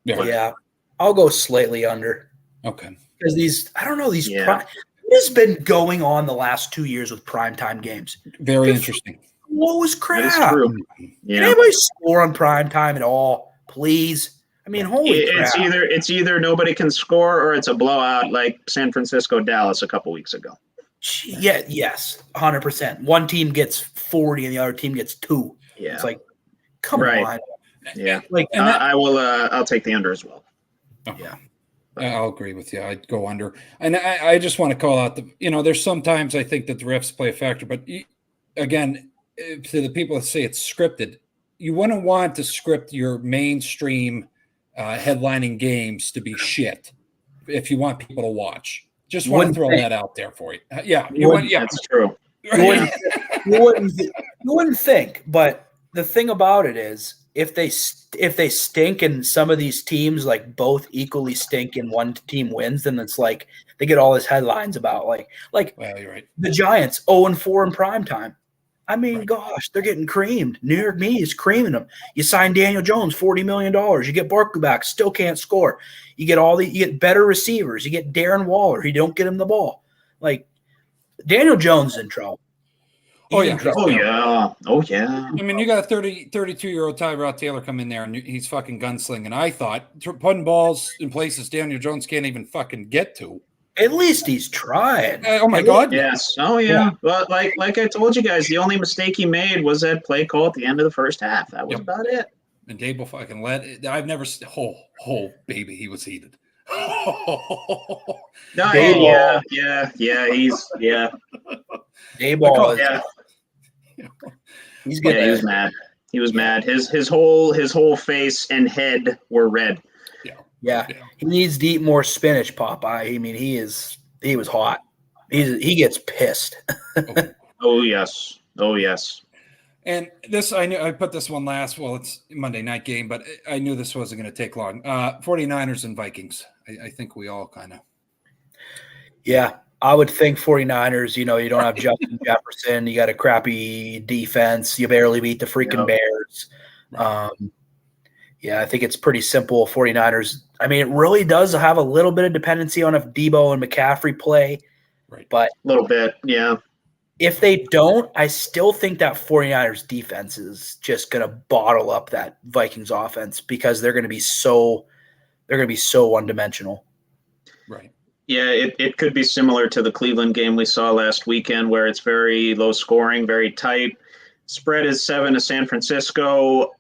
yeah, I'll go slightly under. Okay, because these what has been going on the last 2 years with primetime games? Very interesting. What was crap? That's true. Yeah. Can anybody score on primetime at all? Please. I mean, holy crap. It's either nobody can score or it's a blowout like San Francisco Dallas a couple weeks ago. Yeah, yes, 100%. One team gets 40 and the other team gets 2. Yeah. It's like, come on. Yeah. Like I'll take the under as well. Oh, yeah. I'll agree with you. I'd go under. And I just want to call out there's sometimes I think that the refs play a factor, but again, to the people that say it's scripted, you wouldn't want to script your mainstream headlining games to be shit if you want people to watch. Just want to throw that out there for you. Yeah, that's true. You wouldn't think, but the thing about it is, if they stink and some of these teams like both equally stink and one team wins, then it's like they get all these headlines about like well, you're right. The Giants 0-4 in primetime. I mean, gosh, they're getting creamed. New York media is creaming them. You sign Daniel Jones, $40 million. You get Barkley back, still can't score. You get better receivers. You get Darren Waller. You don't get him the ball. Like, Daniel Jones is in trouble. Oh yeah. I mean, you got a 32-year-old Tyrod Taylor come in there and he's fucking gunslinging. I thought putting balls in places Daniel Jones can't even fucking get to. At least he's trying. Oh my God! Yes. Oh yeah. Well, like I told you guys, the only mistake he made was that play call at the end of the first half. That was about it. And Dable fucking I've never. Baby, he was heated. No, yeah. He's Dayball. Yeah. He's good. Yeah, he was mad. He was mad. His whole face and head were red. Yeah, he needs to eat more spinach, Popeye. I mean, he was hot. He gets pissed. Oh yes. And this, I knew I put this one last. Well, it's Monday night game, but I knew this wasn't going to take long. 49ers and Vikings. I think we all kind of. Yeah, I would think 49ers. You don't have Justin Jefferson. You got a crappy defense. You barely beat the freaking Bears. Yeah, I think it's pretty simple. 49ers. I mean, it really does have a little bit of dependency on if Debo and McCaffrey play. Right. But a little bit, yeah. If they don't, I still think that 49ers defense is just going to bottle up that Vikings offense because they're going to be so one-dimensional. Right. Yeah, it could be similar to the Cleveland game we saw last weekend where it's very low scoring, very tight. Spread is 7 to San Francisco.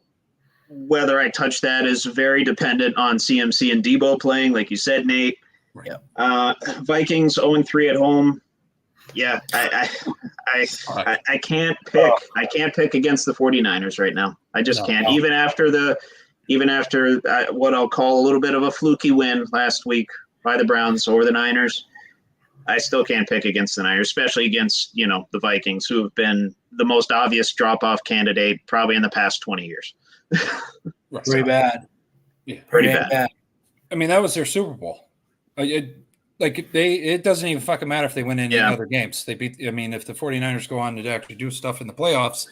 Whether I touch that is very dependent on CMC and Debo playing, like you said, Nate. Right. Vikings 0-3 at home. Yeah, I can't pick. I can't pick against the 49ers right now. I just can't. Even after what I'll call a little bit of a fluky win last week by the Browns over the Niners, I still can't pick against the Niners, especially against the Vikings, who have been the most obvious drop-off candidate probably in the past 20 years. Pretty bad. Yeah, pretty bad. I mean, that was their Super Bowl. It doesn't even fucking matter if they win any other games. They beat. I mean, if the 49ers go on to actually do stuff in the playoffs,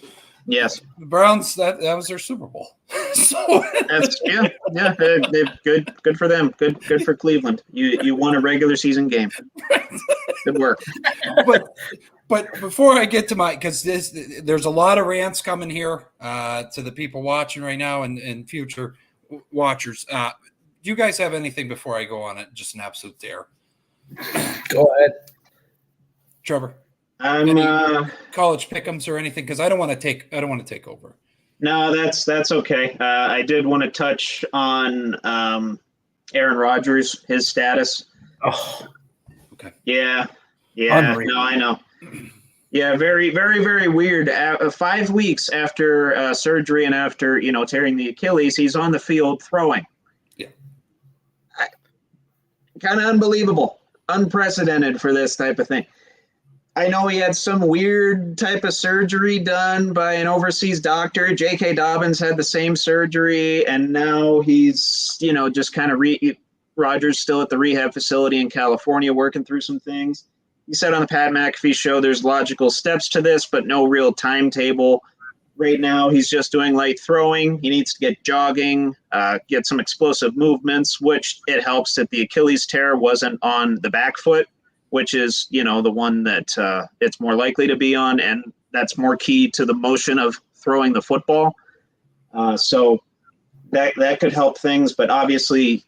yes, the Browns that was their Super Bowl. So that's good for them. Good for Cleveland. You won a regular season game. Good work. But before I get to because there's a lot of rants coming here to the people watching right now and future watchers. Do you guys have anything before I go on it? Just an absolute dare. Go ahead, Trevor. Any college pick'ems or anything? Because I don't want to take over. No, that's okay. I did want to touch on Aaron Rodgers, his status. Oh, okay. Yeah. Unreal. No, I know. Yeah, very, very, very weird. 5 weeks after surgery and after tearing the Achilles, he's on the field throwing. Yeah. Kind of unbelievable, unprecedented for this type of thing. I know he had some weird type of surgery done by an overseas doctor. J.K. Dobbins had the same surgery, and now he's, just kind of Rodgers still at the rehab facility in California working through some things. He said on the Pat McAfee show there's logical steps to this, but no real timetable. Right now, he's just doing light throwing. He needs to get jogging, get some explosive movements, which it helps that the Achilles tear wasn't on the back foot, which is, the one that it's more likely to be on, and that's more key to the motion of throwing the football. So that could help things, but obviously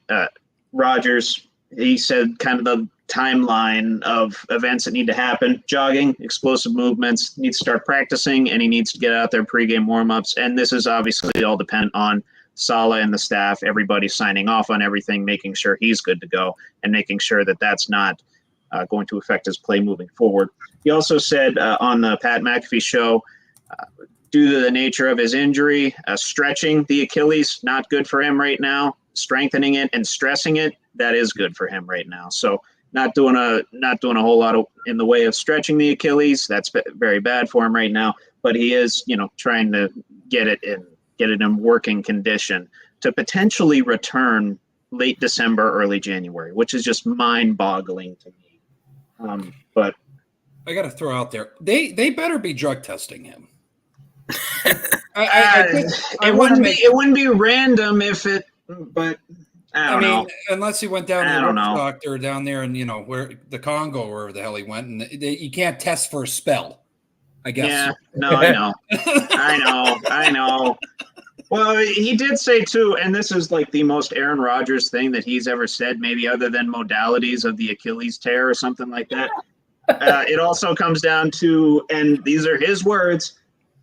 Rodgers, he said kind of the timeline of events that need to happen: jogging, explosive movements, needs to start practicing, and he needs to get out there pregame warmups. And this is obviously all dependent on Saleh and the staff, everybody signing off on everything, making sure he's good to go, and making sure that that's not going to affect his play moving forward. He also said on the Pat McAfee show, due to the nature of his injury, stretching the Achilles, not good for him right now. Strengthening it and stressing it, that is good for him right now. So not doing a whole lot in the way of stretching the Achilles. That's very bad for him right now. But he is, trying to get it in working condition to potentially return late December, early January, which is just mind-boggling to me. But I got to throw out there, they better be drug testing him. It wouldn't be random if it, but. I mean, unless he went down to the doctor down there and, where the Congo or wherever the hell he went, and you can't test for a spell, I guess. Yeah, no, I know. I know. Well, he did say, too, and this is like the most Aaron Rodgers thing that he's ever said, maybe other than modalities of the Achilles tear or something like that. It also comes down to, and these are his words,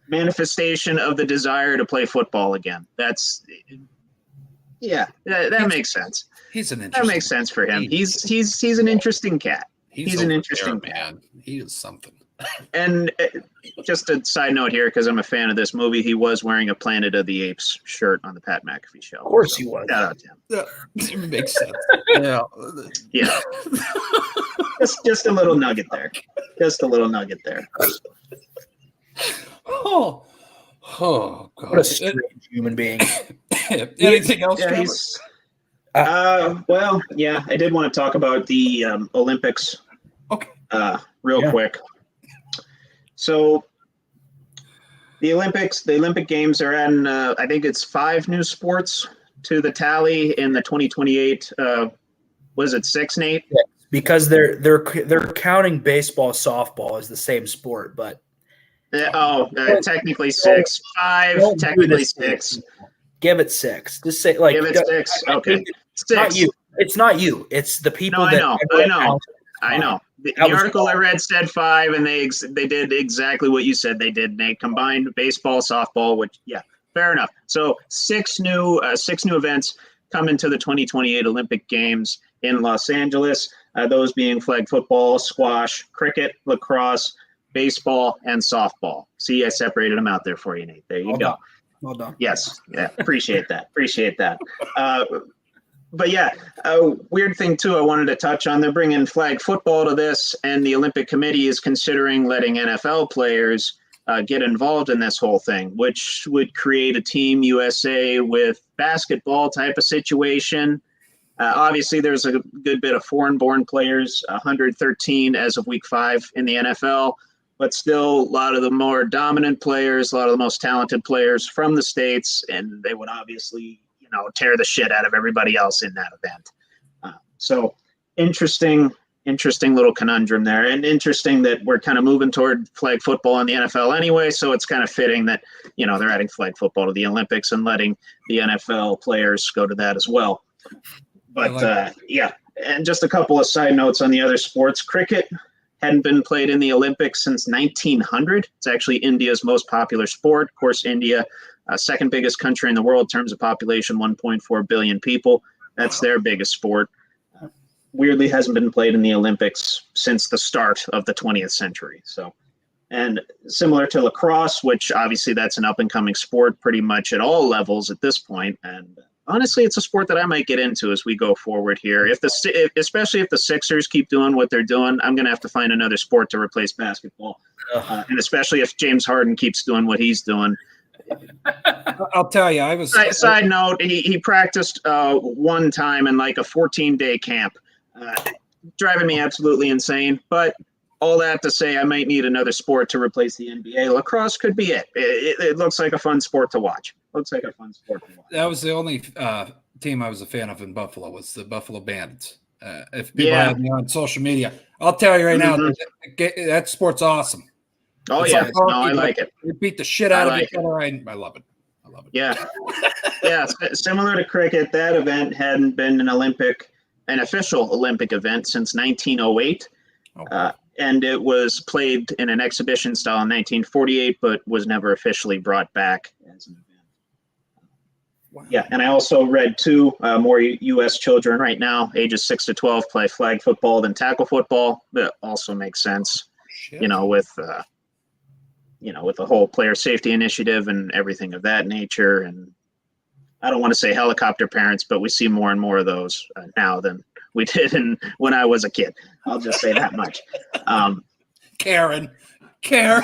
manifestation of the desire to play football again. That's – yeah, that makes sense. That makes sense for him. He's an interesting cat. He's an interesting cat. Man. He is something. And just a side note here, because I'm a fan of this movie, he was wearing a Planet of the Apes shirt on the Pat McAfee show. Of course he was. Shout out to him. Yeah, it makes sense. Yeah. Just a little nugget there. Oh God! What a strange human being. Anything else? Well, yeah, I did want to talk about the Olympics. Okay. Real quick. So the Olympic Games are adding, I think it's 5 new sports to the tally in the 2028. Was it 6, Nate? Yeah, because they're counting baseball, softball as the same sport, but. Technically 6. 5, technically 6. Give it 6. Just say give it 6. Okay. 6. It's not you. It's the people. No, I know. The article I read said 5, and they did exactly what you said they did. They combined baseball, softball, which fair enough. So 6 new events come into the 2028 Olympic Games in Los Angeles. Those being flag football, squash, cricket, lacrosse, baseball, and softball. See, I separated them out there for you, Nate. There you go. Well done. Yes. Yeah. Appreciate that. But yeah, a weird thing too I wanted to touch on, they're bringing flag football to this, and the Olympic Committee is considering letting NFL players get involved in this whole thing, which would create a Team USA with basketball type of situation. Obviously, there's a good bit of foreign-born players, 113 as of week 5 in the NFL, but still a lot of the more dominant players, a lot of the most talented players from the States, and they would obviously tear the shit out of everybody else in that event. So interesting little conundrum there, and interesting that we're kind of moving toward flag football in the NFL anyway. So it's kind of fitting that, they're adding flag football to the Olympics and letting the NFL players go to that as well. But and just a couple of side notes on the other sports. Cricket hadn't been played in the Olympics since 1900. It's actually India's most popular sport. Of course, India, second biggest country in the world in terms of population, 1.4 billion people. That's their biggest sport. Weirdly, hasn't been played in the Olympics since the start of the 20th century. So, and similar to lacrosse, which obviously that's an up-and-coming sport pretty much at all levels at this point. And honestly, it's a sport that I might get into as we go forward here. Especially if the Sixers keep doing what they're doing, I'm going to have to find another sport to replace basketball. And especially if James Harden keeps doing what he's doing, I'll tell you, I was. Side note: he practiced one time in like a 14-day camp, driving me absolutely insane. But all that to say, I might need another sport to replace the NBA. Lacrosse could be it. It looks like a fun sport to watch. That was the only team I was a fan of in Buffalo, was the Buffalo Bandits. If people had me on social media, I'll tell you right now, that sport's awesome. Oh, yeah. I like it. You beat the shit out of each other. I love it. Yeah. Yeah. Similar to cricket, that event hadn't been an official Olympic event since 1908. And it was played in an exhibition style in 1948, but was never officially brought back as an event. Wow. Yeah, and I also read more U.S. children right now, ages 6 to 12, play flag football than tackle football. That also makes sense, with the whole player safety initiative and everything of that nature. And I don't want to say helicopter parents, but we see more and more of those now than we did when I was a kid. I'll just say that much. Karen. Hey,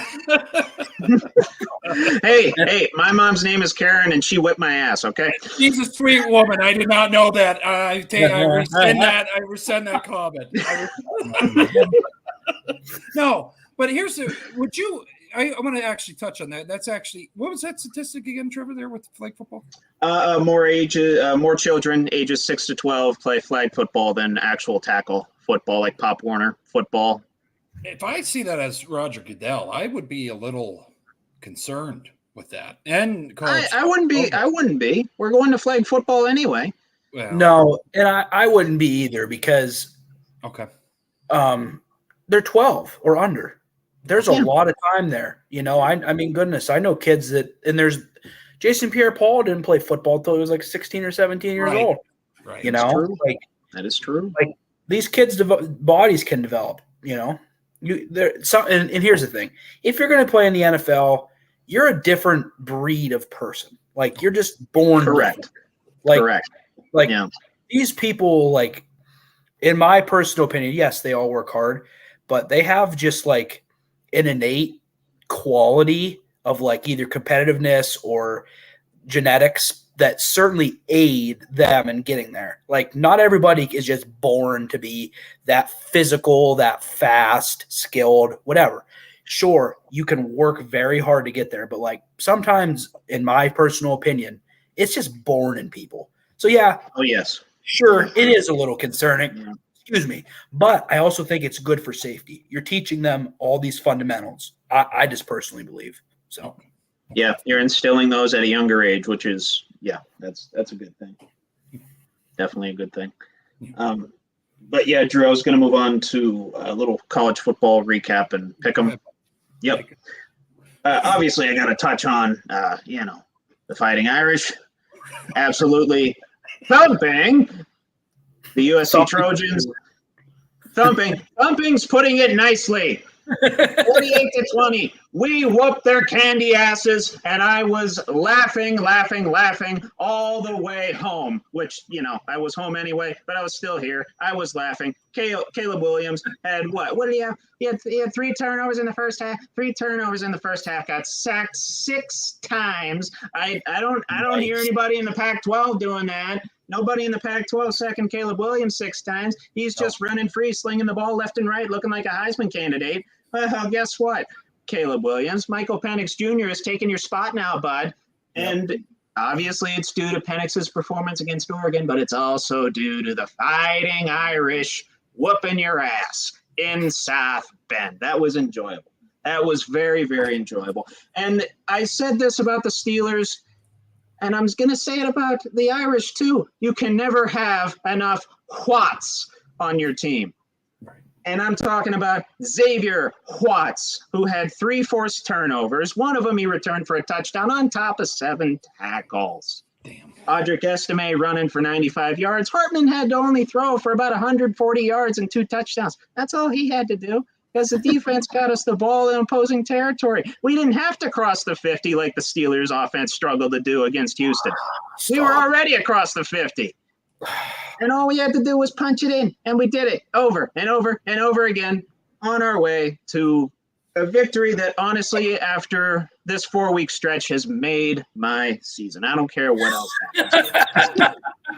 my mom's name is Karen, and she whipped my ass. Okay, she's a sweet woman. I did not know that. I rescind that comment. No, but I want to actually touch on that. That's actually, what was that statistic again, Trevor? There with flag football? More children ages 6 to 12 play flag football than actual tackle football, like Pop Warner football. If I see that as Roger Goodell, I would be a little concerned with that. And I wouldn't be. I wouldn't be. We're going to flag football anyway. Well, no, and I wouldn't be either because they're 12 or under. There's a lot of time there. I mean, goodness, I know kids and there's Jason Pierre-Paul didn't play football until he was like 16 or 17 years old. Right. That is true. Like these kids' bodies can develop, and here's the thing. If you're going to play in the NFL, you're a different breed of person. Like you're just born. Correct. Correct. These people, like, in my personal opinion, yes, they all work hard, but they have just like an innate quality of like either competitiveness or genetics that certainly aid them in getting there. Like not everybody is just born to be that physical, that fast, skilled, whatever. Sure, you can work very hard to get there, but like sometimes, in my personal opinion, it's just born in people. So yeah. Oh yes. Sure, it is a little concerning. Yeah. Excuse me. But I also think it's good for safety. You're teaching them all these fundamentals. I just personally believe. So yeah, you're instilling those at a younger age, which is that's a good thing. Definitely a good thing. But yeah, Drew, I was going to move on to a little college football recap and pick 'em. Yep. Obviously, I got to touch on the Fighting Irish. Absolutely thumping the USC Trojans. Thumping's putting it nicely. 48-20. We whooped their candy asses, and I was laughing all the way home, which, I was home anyway, but I was still here. I was laughing. Caleb Williams had what? What did he have? He had 3 turnovers in the first half. 3 turnovers in the first half. Got sacked 6 times. I don't hear anybody in the Pac-12 doing that. Nobody in the Pac-12 second Caleb Williams 6 times. He's just running free, slinging the ball left and right, looking like a Heisman candidate. Well, guess what, Caleb Williams? Michael Penix Jr. is taking your spot now, bud. And obviously it's due to Penix's performance against Oregon, but it's also due to the Fighting Irish whooping your ass in South Bend. That was enjoyable. That was very, very enjoyable. And I said this about the Steelers, and I'm going to say it about the Irish too. You can never have enough whats on your team. And I'm talking about Xavier Watts, who had 3 forced turnovers. One of them he returned for a touchdown on top of 7 tackles. Damn. Audric Estime running for 95 yards. Hartman had to only throw for about 140 yards and 2 touchdowns. That's all he had to do because the defense got us the ball in opposing territory. We didn't have to cross the 50 like the Steelers offense struggled to do against Houston. We were already across the 50. And all we had to do was punch it in, and we did it over and over and over again on our way to a victory that honestly, after this 4-week stretch, has made my season. I don't care what else happens.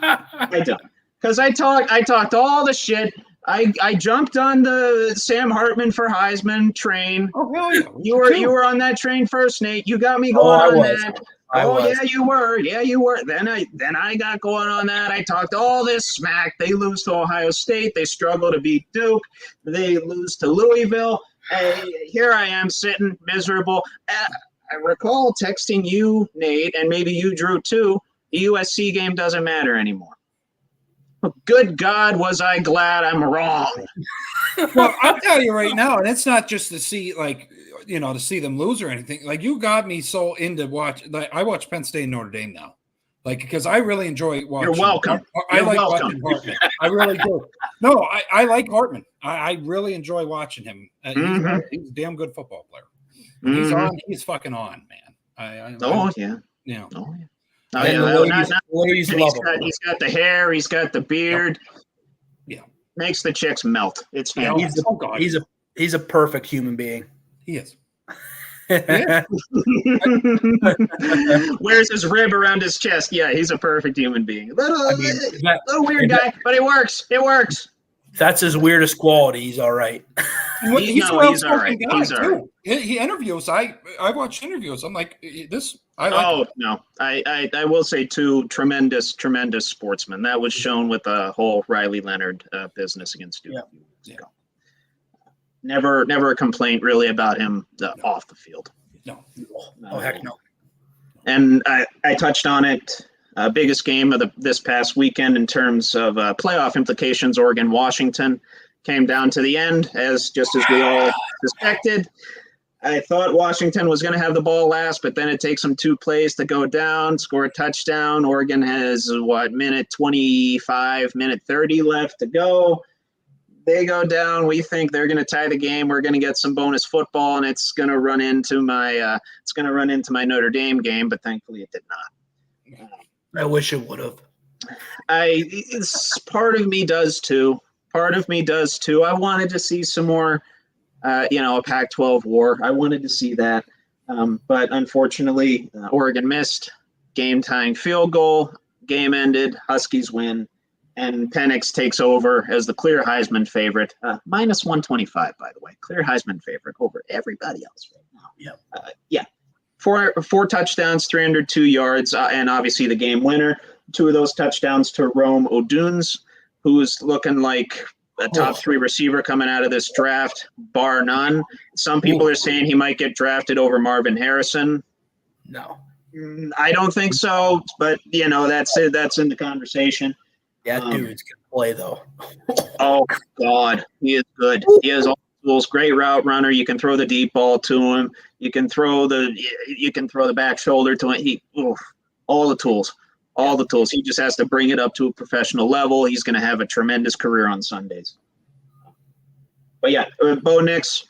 I don't. Because I talked all the shit. I jumped on the Sam Hartman for Heisman train. Oh hell yeah! You were on that train first, Nate. You got me going on that. I was. Yeah, you were. Yeah, you were. Then I got going on that. I talked all this smack. They lose to Ohio State. They struggle to beat Duke. They lose to Louisville. Here I am sitting miserable. I recall texting you, Nate, and maybe you, Drew, too. The USC game doesn't matter anymore. Good God, was I glad I'm wrong. Well, I'll tell you right now, and it's not just to see, like, to see them lose or anything. Like, you got me so into watch. Like, I watch Penn State and Notre Dame now, like, because I really enjoy watching. You're welcome. I like watching Hartman. I really do. No, I like Hartman. I really enjoy watching him. He's a damn good football player. When he's on. He's fucking on, man. Yeah. Ladies love him. He's got the hair. He's got the beard. Yeah, makes the chicks melt. It's fantastic. He's a perfect human being. He is. Wears his rib around his chest. Yeah, he's a perfect human being. Little weird guy, but it works. It works. That's his weirdest quality.'s all right. He's all right. He's all right. He interviews. I watch interviews. I'm like, this. No. I will say too, tremendous sportsman. That was shown with the whole Riley Leonard business against Duke. Yeah. Never a complaint really about him off the field. No. Oh heck no. And I touched on it. Biggest game of this past weekend in terms of playoff implications. Oregon-Washington came down to the end, just as we all suspected. I thought Washington was going to have the ball last, but then it takes them 2 plays to go down, score a touchdown. Oregon has, minute 25, minute 30 left to go. They go down. We think they're going to tie the game. We're going to get some bonus football, and it's going to run into my Notre Dame game, but thankfully it did not. I wish it would have. Part of me does too. I wanted to see some more. A Pac-12 war. I wanted to see that. But unfortunately, Oregon missed. Game-tying field goal. Game ended. Huskies win. And Penix takes over as the clear Heisman favorite. Minus 125, by the way. Clear Heisman favorite over everybody else right now. Yeah. Four touchdowns, 302 yards, and obviously the game winner. 2 of those touchdowns to Rome Oduns, who's looking like a top 3 receiver coming out of this draft, bar none. Some people are saying he might get drafted over Marvin Harrison. No. I don't think so, but, that's it. That's in the conversation. Yeah, dude's going to play, though. Oh, God. He is good. He has all the tools. Great route runner. You can throw the deep ball to him. You can throw the back shoulder to him. All the tools. All the tools. He just has to bring it up to a professional level. He's going to have a tremendous career on Sundays. But yeah, Bo Nix,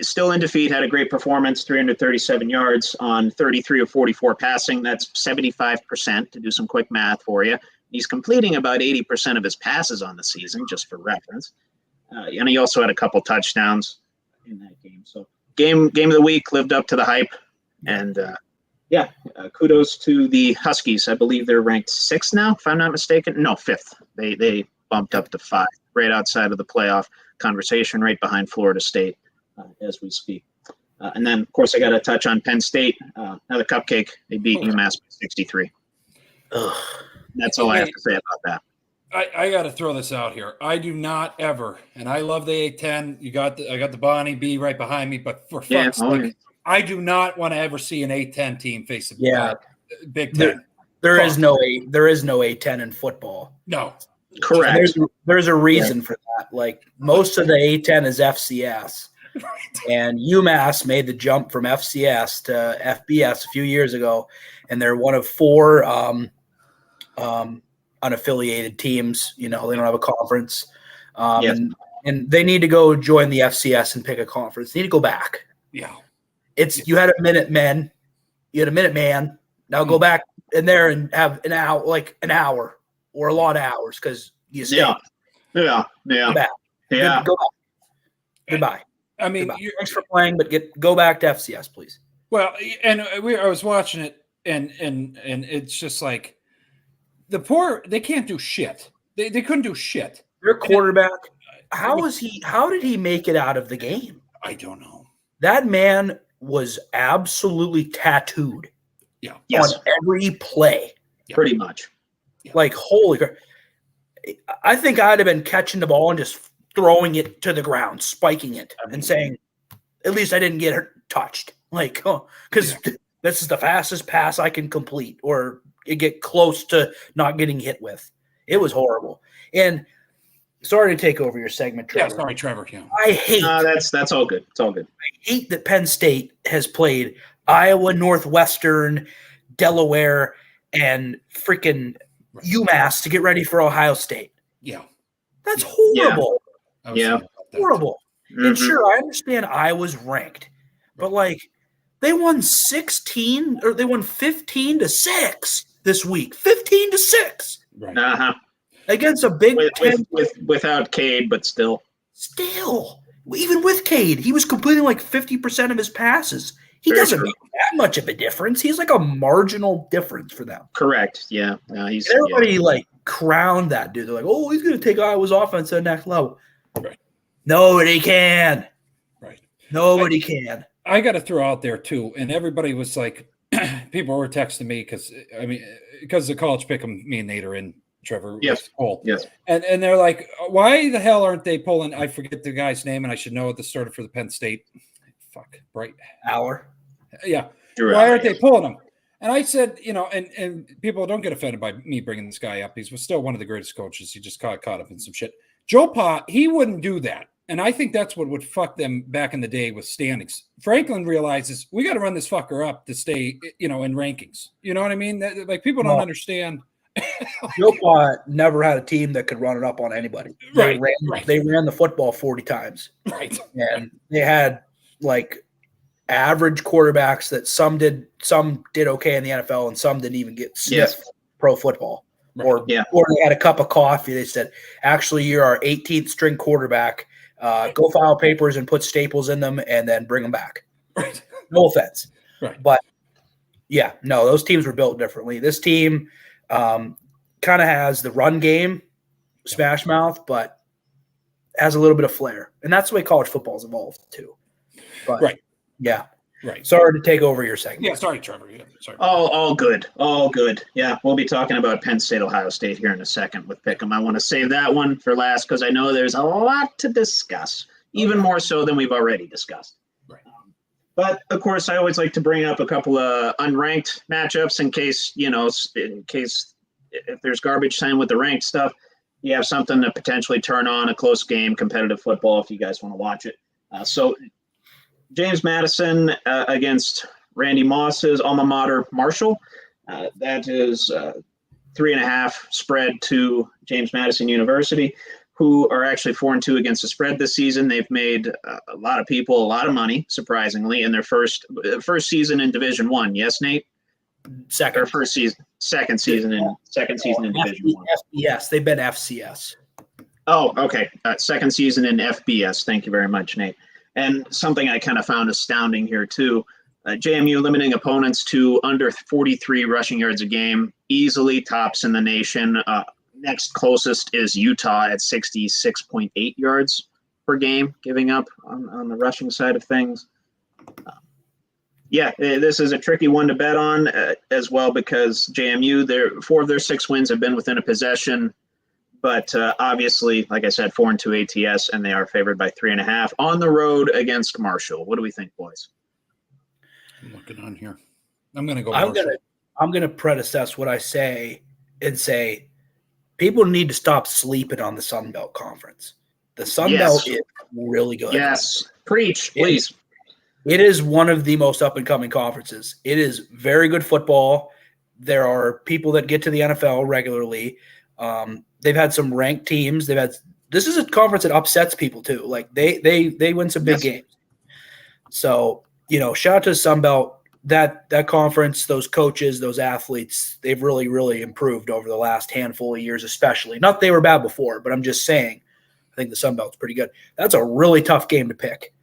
still in defeat, had a great performance, 337 yards on 33 of 44 passing. That's 75%, to do some quick math for you. He's completing about 80% of his passes on the season, just for reference. And he also had a couple touchdowns in that game. So game of the week, lived up to the hype. And kudos to the Huskies. I believe they're ranked 6th now, if I'm not mistaken. No, 5th. They bumped up to 5, right outside of the playoff conversation, right behind Florida State as we speak. And then, of course, I got to touch on Penn State. Another cupcake. They beat UMass by 63. That's all I have to say about that. I got to throw this out here. I do not ever, and I love the A10. I got the Bonnie B right behind me, but for fuck's sake, I do not want to ever see an A10 team face a Big Ten. There is no A10 in football. No, correct. There's a reason for that. Like most of the A10 is FCS, and UMass made the jump from FCS to FBS a few years ago, and they're one of 4 unaffiliated teams. They don't have a conference, and they need to go join the FCS and pick a conference. They need to go back. Yeah. You had a Minuteman. You had a Minuteman. Now go back in there and have an hour or a lot of hours because you stay. Yeah. Go back. Yeah. Go back. Goodbye. I mean, thanks for playing, but go back to FCS, please. Well, and I was watching it, and it's just like they can't do shit. They couldn't do shit. Their quarterback, how did he make it out of the game? I don't know. That man was absolutely tattooed. Yeah. On every play. Yeah. Pretty much. Yeah. Like, holy crap. I think I'd have been catching the ball and just throwing it to the ground, spiking it, and saying, at least I didn't get touched. Like, because this is the fastest pass I can complete or get close to not getting hit with. It was horrible. And sorry to take over your segment, Trevor. Yeah, sorry, Trevor. Yeah. I hate. That's all good. It's all good. I hate that Penn State has played Iowa, Northwestern, Delaware, and freaking UMass to get ready for Ohio State. Yeah. That's horrible. Yeah. Horrible. Mm-hmm. And sure, I understand Iowa's ranked, but like they won 15-6 this week. 15-6. Right. Uh-huh. Against a Big Ten without Cade, but still. Even with Cade, he was completing like 50% of his passes. He doesn't make that much of a difference. He's like a marginal difference for them. Correct. Yeah. Everybody like crowned that dude. They're like, oh, he's going to take Iowa's offense to the next level. Right. Nobody can. Right. Nobody can. I got to throw out there too, and everybody was like, people were texting me because the college pick'em, me and Nate are in. Trevor. Yes. Yes. And they're like, why the hell aren't they pulling? I forget the guy's name, and I should know it. The starter for the Penn State. Fuck. Bright. Hour. Yeah. Why aren't they pulling him? And I said, and people don't get offended by me bringing this guy up. He's still one of the greatest coaches. He just caught up in some shit. Joe Pa, he wouldn't do that. And I think that's what would fuck them back in the day with standings. Franklin realizes we got to run this fucker up to stay, in rankings. You know what I mean? Like people don't understand. Joe Pa never had a team that could run it up on anybody. They ran the football 40 times. Right. And they had like average quarterbacks that some did okay in the NFL and some didn't even get sniffed pro football. Right. Or they had a cup of coffee. They said, actually, you're our 18th string quarterback. Go file papers and put staples in them and then bring them back. Right. No offense. Right. But yeah, no, those teams were built differently. This team kind of has the run game, smash mouth, but has a little bit of flair. And that's the way college football's evolved too. But, right. Yeah. Right. Sorry to take over your segment. Yeah, sorry, Trevor. Yeah, sorry. All good. All good. Yeah, we'll be talking about Penn State, Ohio State here in a second with Pick'em. I want to save that one for last because I know there's a lot to discuss, even more so than we've already discussed. Right. But, of course, I always like to bring up a couple of unranked matchups in case if there's garbage time with the ranked stuff, you have something to potentially turn on a close game, competitive football, if you guys want to watch it. So James Madison against Randy Moss's alma mater, Marshall. That is 3.5 spread to James Madison University, who are actually 4-2 against the spread this season. They've made a lot of people a lot of money, surprisingly, in their first season in Division I. Yes, Nate? Second season in Division I. Yes, they've been FCS. Oh, okay. Second season in FBS. Thank you very much, Nate. And something I kind of found astounding here, too, JMU limiting opponents to under 43 rushing yards a game, easily tops in the nation. Next closest is Utah at 66.8 yards per game, giving up on the rushing side of things. This is a tricky one to bet on as well because JMU, 4 of their 6 wins have been within a possession. But obviously, like I said, 4-2 ATS, and they are favored by 3.5 on the road against Marshall. What do we think, boys? I'm looking on here. I'm going to go. I'm going to predecess what I say and say people need to stop sleeping on the Sun Belt Conference. The Sun Belt is really good. Yes, preach, please. It is one of the most up and coming conferences. It is very good football. There are people that get to the NFL regularly. They've had some ranked teams. This is a conference that upsets people too. Like they win some big games. So, shout out to Sun Belt, that conference, those coaches, those athletes, they've really, really improved over the last handful of years, especially. Not that they were bad before, but I'm just saying, I think the Sun Belt's pretty good. That's a really tough game to pick.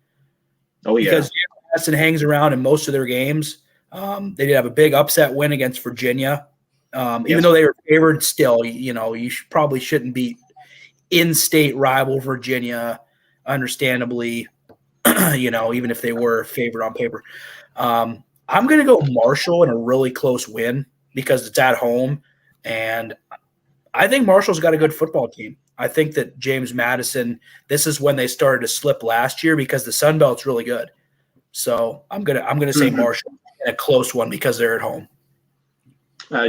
Oh, yeah. Because James Madison hangs around in most of their games. They did have a big upset win against Virginia. Even though they were favored still, you probably shouldn't beat in-state rival Virginia, understandably, even if they were favored on paper. I'm going to go Marshall in a really close win because it's at home, and I think Marshall's got a good football team. I think that James Madison, this is when they started to slip last year because the Sun Belt's really good. So I'm gonna say Marshall in a close one because they're at home.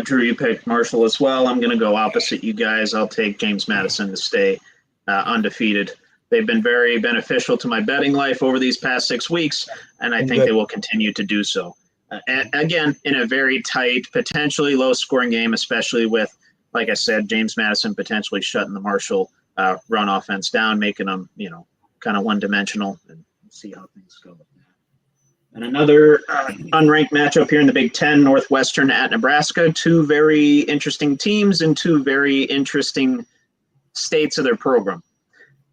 Drew, you picked Marshall as well. I'm going to go opposite you guys. I'll take James Madison to stay undefeated. They've been very beneficial to my betting life over these past 6 weeks, and I think they will continue to do so. And again, in a very tight, potentially low-scoring game, especially with, like I said, James Madison potentially shutting the Marshall run offense down, making them, kind of one-dimensional, and see how things go. And another unranked matchup here in the Big Ten, Northwestern at Nebraska. Two very interesting teams in two very interesting states of their program.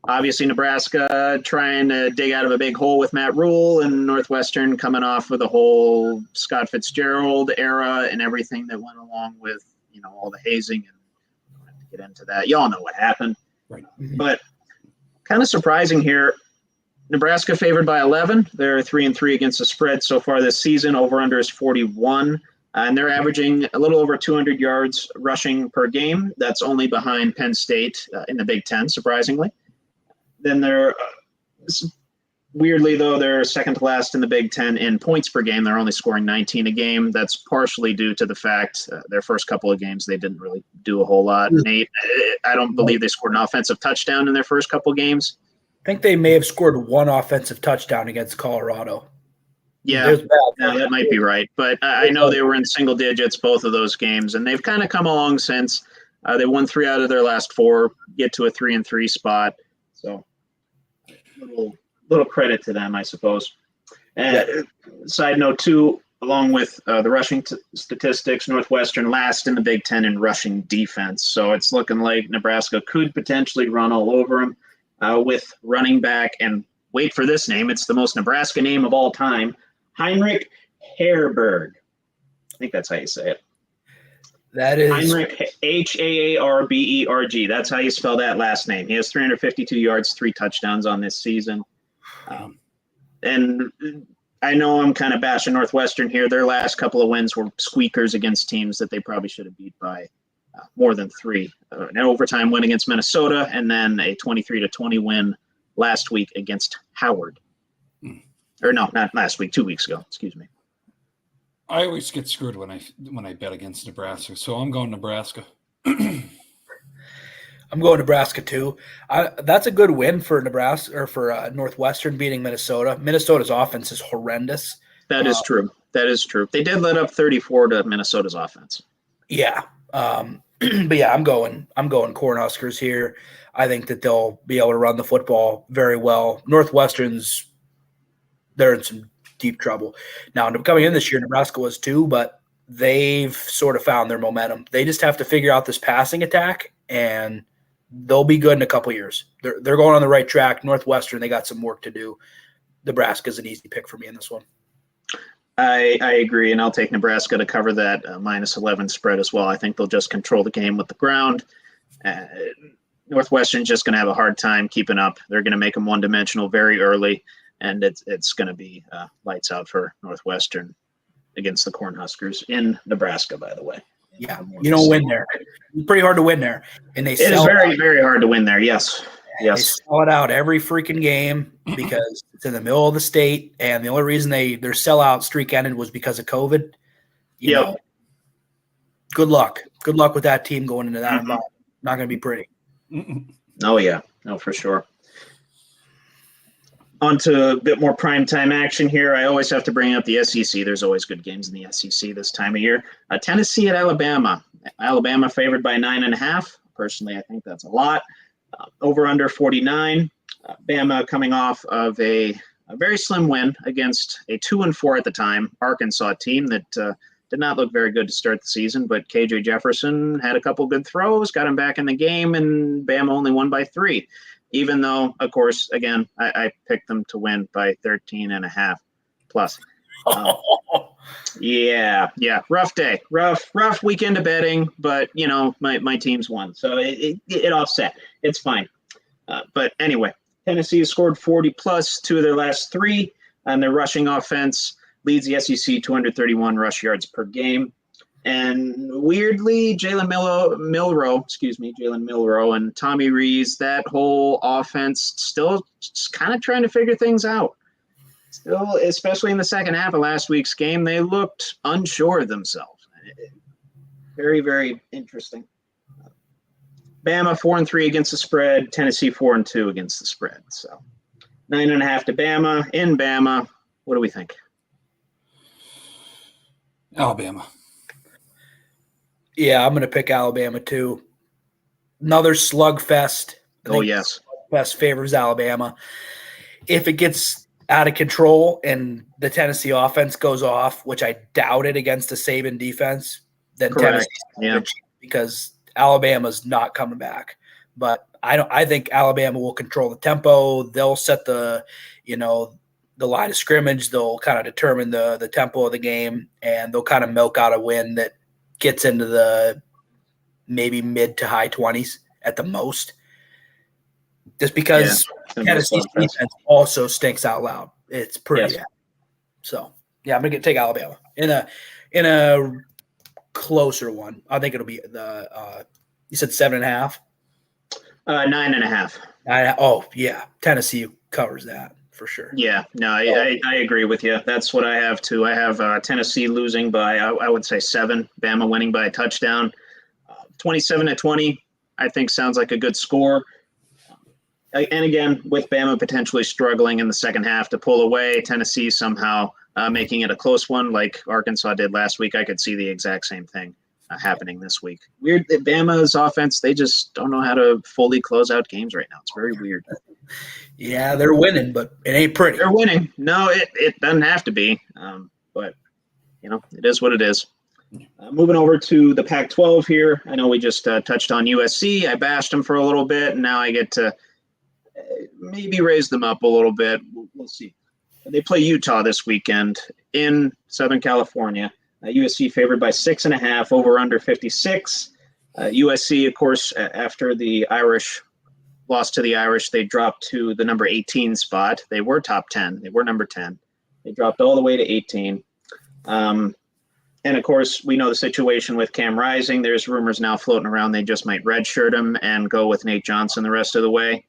Obviously, Nebraska trying to dig out of a big hole with Matt Rule, and Northwestern coming off with the whole Scott Fitzgerald era and everything that went along with, all the hazing. And I don't have to get into that. Y'all know what happened. Right. But kind of surprising here. Nebraska favored by 11. They're 3-3 against the spread so far this season. Over/under is 41. And they're averaging a little over 200 yards rushing per game. That's only behind Penn State in the Big Ten, surprisingly. Then they're weirdly, though, they're second to last in the Big Ten in points per game. They're only scoring 19 a game. That's partially due to the fact their first couple of games, they didn't really do a whole lot. Nate, I don't believe they scored an offensive touchdown in their first couple of games. I think they may have scored one offensive touchdown against Colorado. Yeah, that might be right. But I know they were in single digits both of those games, and they've kind of come along since. They won 3 out of their last 4, get to a 3-3 spot. So little credit to them, I suppose. Side note, too, along with the rushing statistics, Northwestern last in the Big Ten in rushing defense. So it's looking like Nebraska could potentially run all over them. With running back, and wait for this name, it's the most Nebraska name of all time, Heinrich Haarberg. I think that's how you say it. That is Heinrich, Haarberg. That's how you spell that last name. He has 352 yards, 3 touchdowns on this season. And I know I'm kind of bashing Northwestern here. Their last couple of wins were squeakers against teams that they probably should have beat by more than 3. An overtime win against Minnesota, and then a 23-20 win last week against Howard. Or no, not last week, 2 weeks ago. Excuse me. I always get screwed when I bet against Nebraska, so I'm going Nebraska. I'm going Nebraska too. That's a good win for Nebraska or for Northwestern beating Minnesota. Minnesota's offense is horrendous. That is true. That is true. They did let up 34 to Minnesota's offense. Yeah. But yeah, I'm going Cornhuskers here. I think that they'll be able to run the football very well. Northwestern's, they're in some deep trouble. Now, coming in this year, Nebraska was too, but they've sort of found their momentum. They just have to figure out this passing attack, and they'll be good in a couple years. They're going on the right track. Northwestern, they got some work to do. Nebraska's an easy pick for me in this one. I agree, and I'll take Nebraska to cover that -11 spread as well. I think they'll just control the game with the ground. Northwestern's just going to have a hard time keeping up. They're going to make them one-dimensional very early, and it's going to be lights out for Northwestern against the Cornhuskers in Nebraska, by the way. Yeah, you don't win there. It's pretty hard to win there. And it is very, very hard to win there, yes. They sell it out every freaking game because it's in the middle of the state, and the only reason their sellout streak ended was because of COVID. You know, good luck. Good luck with that team going into that environment. Not going to be pretty. Oh, yeah. No, for sure. On to a bit more primetime action here. I always have to bring up the SEC. There's always good games in the SEC this time of year. Tennessee at Alabama. Alabama favored by 9.5. Personally, I think that's a lot. Over under 49. Bama coming off of a very slim win against a 2-4 at the time Arkansas team that did not look very good to start the season, but KJ Jefferson had a couple good throws, got him back in the game, and Bama only won by 3. even though, of course, again, I picked them to win by 13.5 plus. Yeah. Rough day, rough weekend of betting, but my team's won, so it offset. It's fine. But anyway, Tennessee has scored 40 plus 2 of their last 3, and their rushing offense leads the SEC 231 rush yards per game. And weirdly, Jalen Milroe and Tommy Rees, that whole offense still just kind of trying to figure things out. Still, especially in the second half of last week's game, they looked unsure of themselves. Very, very interesting. Bama 4-3 against the spread. Tennessee 4-2 against the spread. So 9.5 to Bama in Bama. What do we think? Alabama. Yeah, I'm going to pick Alabama too. Another slugfest. Yes. Slugfest favors Alabama. If it gets out of control and the Tennessee offense goes off, which I doubt it against the Saban defense, then Correct. Tennessee, because Alabama's not coming back. But I think Alabama will control the tempo. They'll set the line of scrimmage. They'll kind of determine the tempo of the game, and they'll kind of milk out a win that gets into the maybe mid to high 20s at the most. Just because Tennessee's defense also stinks out loud. It's pretty bad. So, yeah, I'm going to take Alabama in a closer one. I think it'll be you said 7.5? 9.5. Oh, yeah. Tennessee covers that for sure. Yeah, no, I agree with you. That's what I have too. I have Tennessee losing by, I would say 7, Bama winning by a touchdown. 27-20, I think sounds like a good score. And again, with Bama potentially struggling in the second half to pull away, Tennessee somehow making it a close one like Arkansas did last week. I could see the exact same thing happening this week. Weird that Bama's offense, they just don't know how to fully close out games right now. It's very weird. Yeah, they're winning, but it ain't pretty. They're winning. No, it doesn't have to be. But, it is what it is. Moving over to the Pac-12 here. I know we just touched on USC. I bashed them for a little bit, and now I get to maybe raise them up a little bit. We'll see. They play Utah this weekend in Southern California. USC favored by 6.5, over under 56. USC, of course, after the Irish lost to the Irish, they dropped to the number 18 spot. They were top 10. They were number 10. They dropped all the way to 18. And, of course, we know the situation with Cam Rising. There's rumors now floating around they just might redshirt him and go with Nate Johnson the rest of the way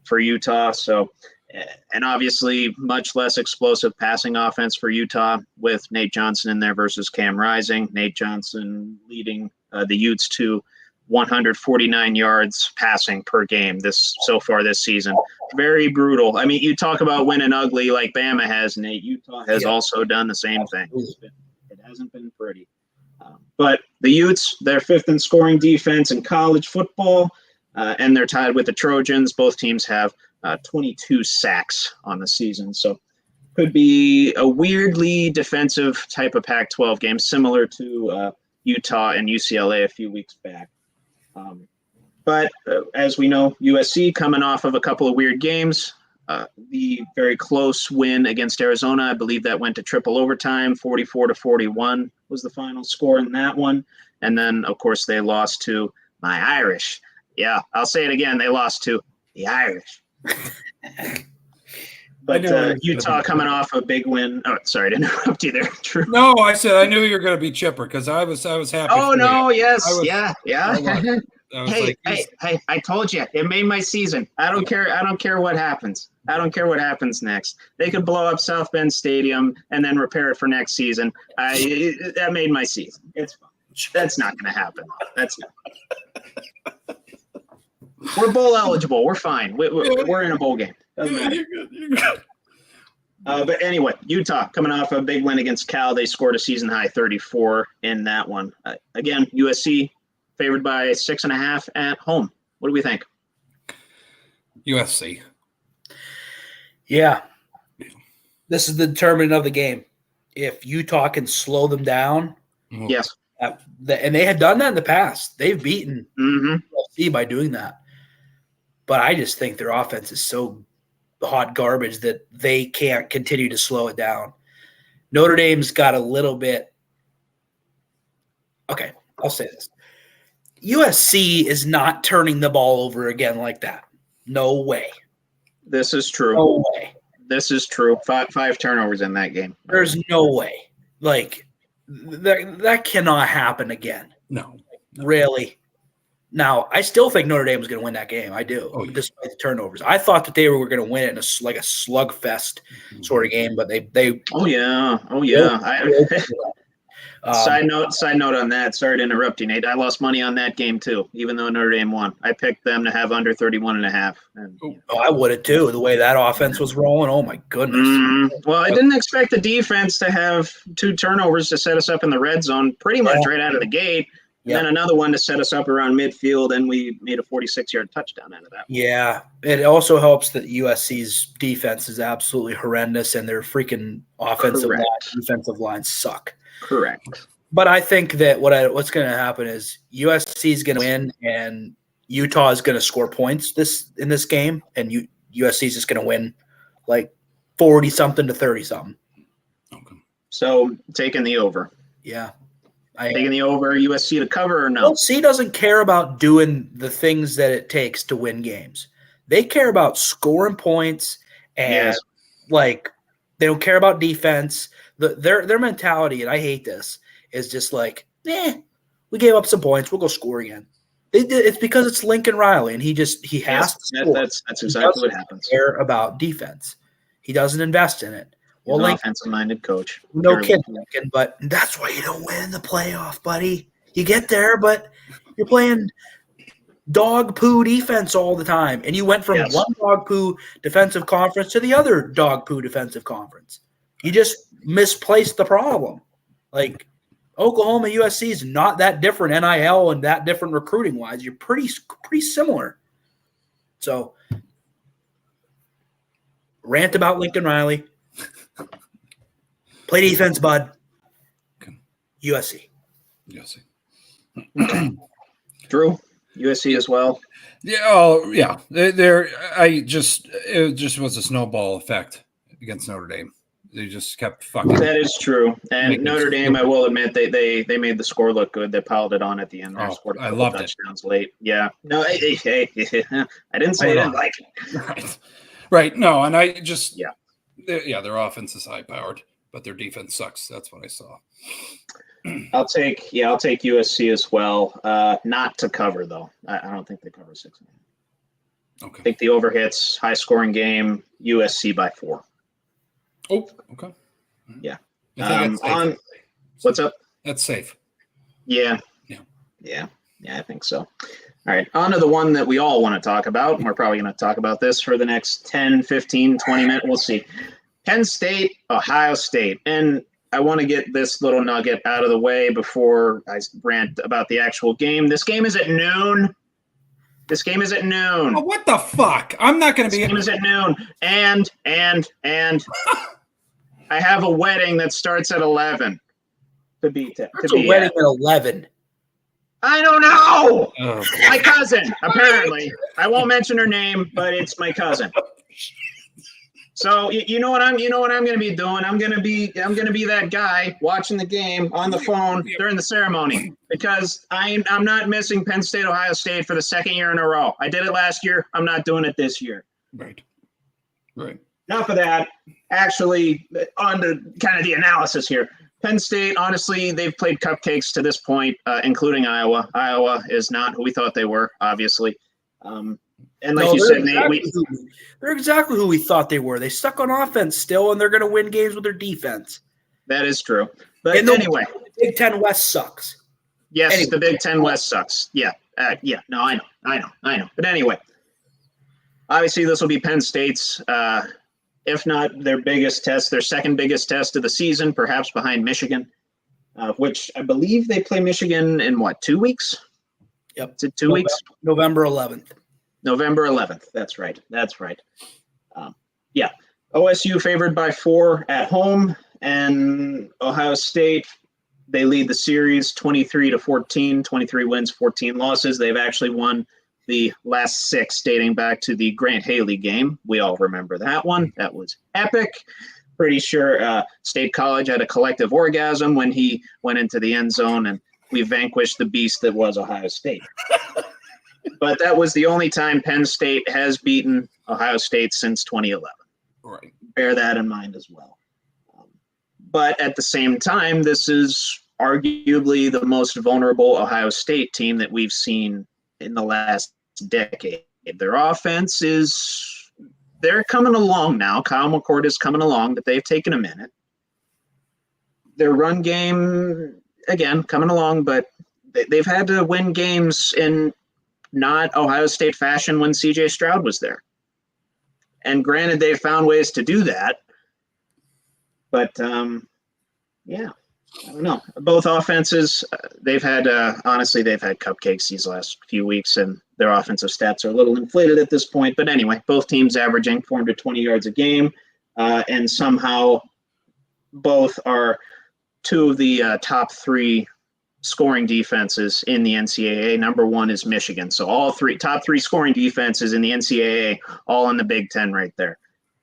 for Utah. So, and obviously much less explosive passing offense for Utah with Nate Johnson in there versus Cam Rising. Nate Johnson leading the Utes to 149 yards passing per game so far this season. Very brutal. I mean, you talk about winning ugly like Bama has, Nate. Utah has also done the same thing. It hasn't been pretty. But the Utes, they're 5th in scoring defense in college football, and they're tied with the Trojans. Both teams have 22 sacks on the season. So could be a weirdly defensive type of Pac-12 game, similar to Utah and UCLA a few weeks back. But as we know, USC coming off of a couple of weird games. The very close win against Arizona, I believe that went to triple overtime. 44-41 was the final score in that one. And then, of course, they lost to my Irish. Yeah, I'll say it again. They lost to the Irish. But Utah coming off a big win. Oh, sorry to interrupt you there, Drew. No, I said I knew you were going to be chipper because I was happy. Oh no! Yes, yeah. Hey, I told you it made my season. I don't care what happens. I don't care what happens next. They could blow up South Bend Stadium and then repair it for next season. That made my season. It's fine. That's not going to happen. That's not. We're bowl eligible. We're fine. We're in a bowl game. Doesn't matter. You're good. But anyway, Utah coming off a big win against Cal. They scored a season high 34 in that one. Again, USC favored by 6.5 at home. What do we think? USC. Yeah. This is the determinant of the game. If Utah can slow them down. Yes. And they have done that in the past. They've beaten USC by doing that. but I just think their offense is so hot garbage that they can't continue to slow it down. Notre Dame's got a little bit. Okay, I'll say this. USC is not turning the ball over again like that. No way. This is true. No way. This is true. Five turnovers in that game. There's no way. Like, that cannot happen again. No. Really. Now, I still think Notre Dame was going to win that game. I do, despite the turnovers. I thought that they were going to win it in a slugfest sort of game, but they. Oh yeah. Side note on that. Sorry to interrupt you, Nate. I lost money on that game too, even though Notre Dame won. I picked them to have under 31.5. I would have too. The way that offense was rolling. Oh my goodness. Well, I didn't expect the defense to have 2 turnovers to set us up in the red zone pretty much right out of the gate. Yeah. Then another one to set us up around midfield, and we made a 46-yard touchdown out of that. Yeah. It also helps that USC's defense is absolutely horrendous, and their freaking defensive lines suck. Correct. But I think that what's going to happen is USC is going to win, and Utah is going to score points in this game, and USC is just going to win like 40-something to 30-something. Okay. So taking the over. Yeah. Taking the over, USC to cover or no? USC doesn't care about doing the things that it takes to win games. They care about scoring points and like they don't care about defense. Their mentality, and I hate this, is just like, we gave up some points, we'll go score again. It's because it's Lincoln Riley, and he has to score. That's exactly what happens. Care about defense. He doesn't invest in it. Well, an offensive-minded coach. No kidding, Lincoln, but that's why you don't win the playoff, buddy. You get there, but you're playing dog poo defense all the time, and you went from one dog poo defensive conference to the other dog poo defensive conference. You just misplaced the problem. Like, Oklahoma, USC is not that different NIL and that different recruiting-wise. You're pretty similar. So, rant about Lincoln Riley. Play defense, bud. Okay. USC. Drew, USC as well. Yeah. Oh, yeah. It just was a snowball effect against Notre Dame. They just kept fucking. That is true. And Notre Dame, I will admit, they made the score look good. They piled it on at the end. I loved touchdowns late. Yeah. No, hey, I didn't say I didn't like it. Right. No, and I just their offense is high powered, but their defense sucks. That's what I saw. I'll take USC as well. Not to cover though. I don't think they cover 6. Okay. I think the over hits, high scoring game, USC by 4. Oh, okay. Yeah. What's up? That's safe. Yeah, I think so. All right, on to the one that we all want to talk about. We're probably going to talk about this for the next 10, 15, 20 minutes. We'll see. Penn State, Ohio State. And I want to get this little nugget out of the way before I rant about the actual game. This game is at noon. Oh, what the fuck? I'm not going to be. This game is at noon. And I have a wedding that starts at 11. A wedding at 11. I don't know. Oh. My cousin, apparently. I won't mention her name, but it's my cousin. So you know what I'm going to be doing? I'm going to be that guy watching the game on the phone during the ceremony because I'm not missing Penn State, Ohio State for the second year in a row. I did it last year. I'm not doing it this year. Right. Enough of that. Actually, on to kind of the analysis here. Penn State, honestly, they've played cupcakes to this point, including Iowa. Iowa is not who we thought they were, obviously. And like you said, Nate, they're exactly who we thought they were. They suck on offense still, and they're going to win games with their defense. That is true. But anyway. The Big Ten West sucks. Yes, anyway. The Big Ten West sucks. Yeah. No, I know. But anyway, obviously this will be Penn State's if not their biggest test, their second biggest test of the season, perhaps behind Michigan, which I believe they play Michigan in 2 weeks? Yep. Is it 2 weeks? November 11th. November 11th. That's right. OSU favored by 4 at home, and Ohio State, they lead the series 23-14, 23 wins, 14 losses. They've actually won the last 6 dating back to the Grant Haley game. We all remember that one. That was epic. Pretty sure State College had a collective orgasm when he went into the end zone, and we vanquished the beast that was Ohio State. But that was the only time Penn State has beaten Ohio State since 2011. Right. Bear that in mind as well. But at the same time, this is arguably the most vulnerable Ohio State team that we've seen in the last decade. Their offense they're coming along now. Kyle McCord is coming along, but they've taken a minute. Their run game, again, coming along, but they've had to win games in not Ohio State fashion when C.J. Stroud was there. And granted, they've found ways to do that. But, yeah, I don't know. Both offenses, they've had cupcakes these last few weeks, and their offensive stats are a little inflated at this point. But anyway, both teams averaging 420 yards a game, and somehow both are 2 of the top 3 scoring defenses in the NCAA. Number 1 is Michigan. So all top 3 scoring defenses in the NCAA, all in the Big Ten right there.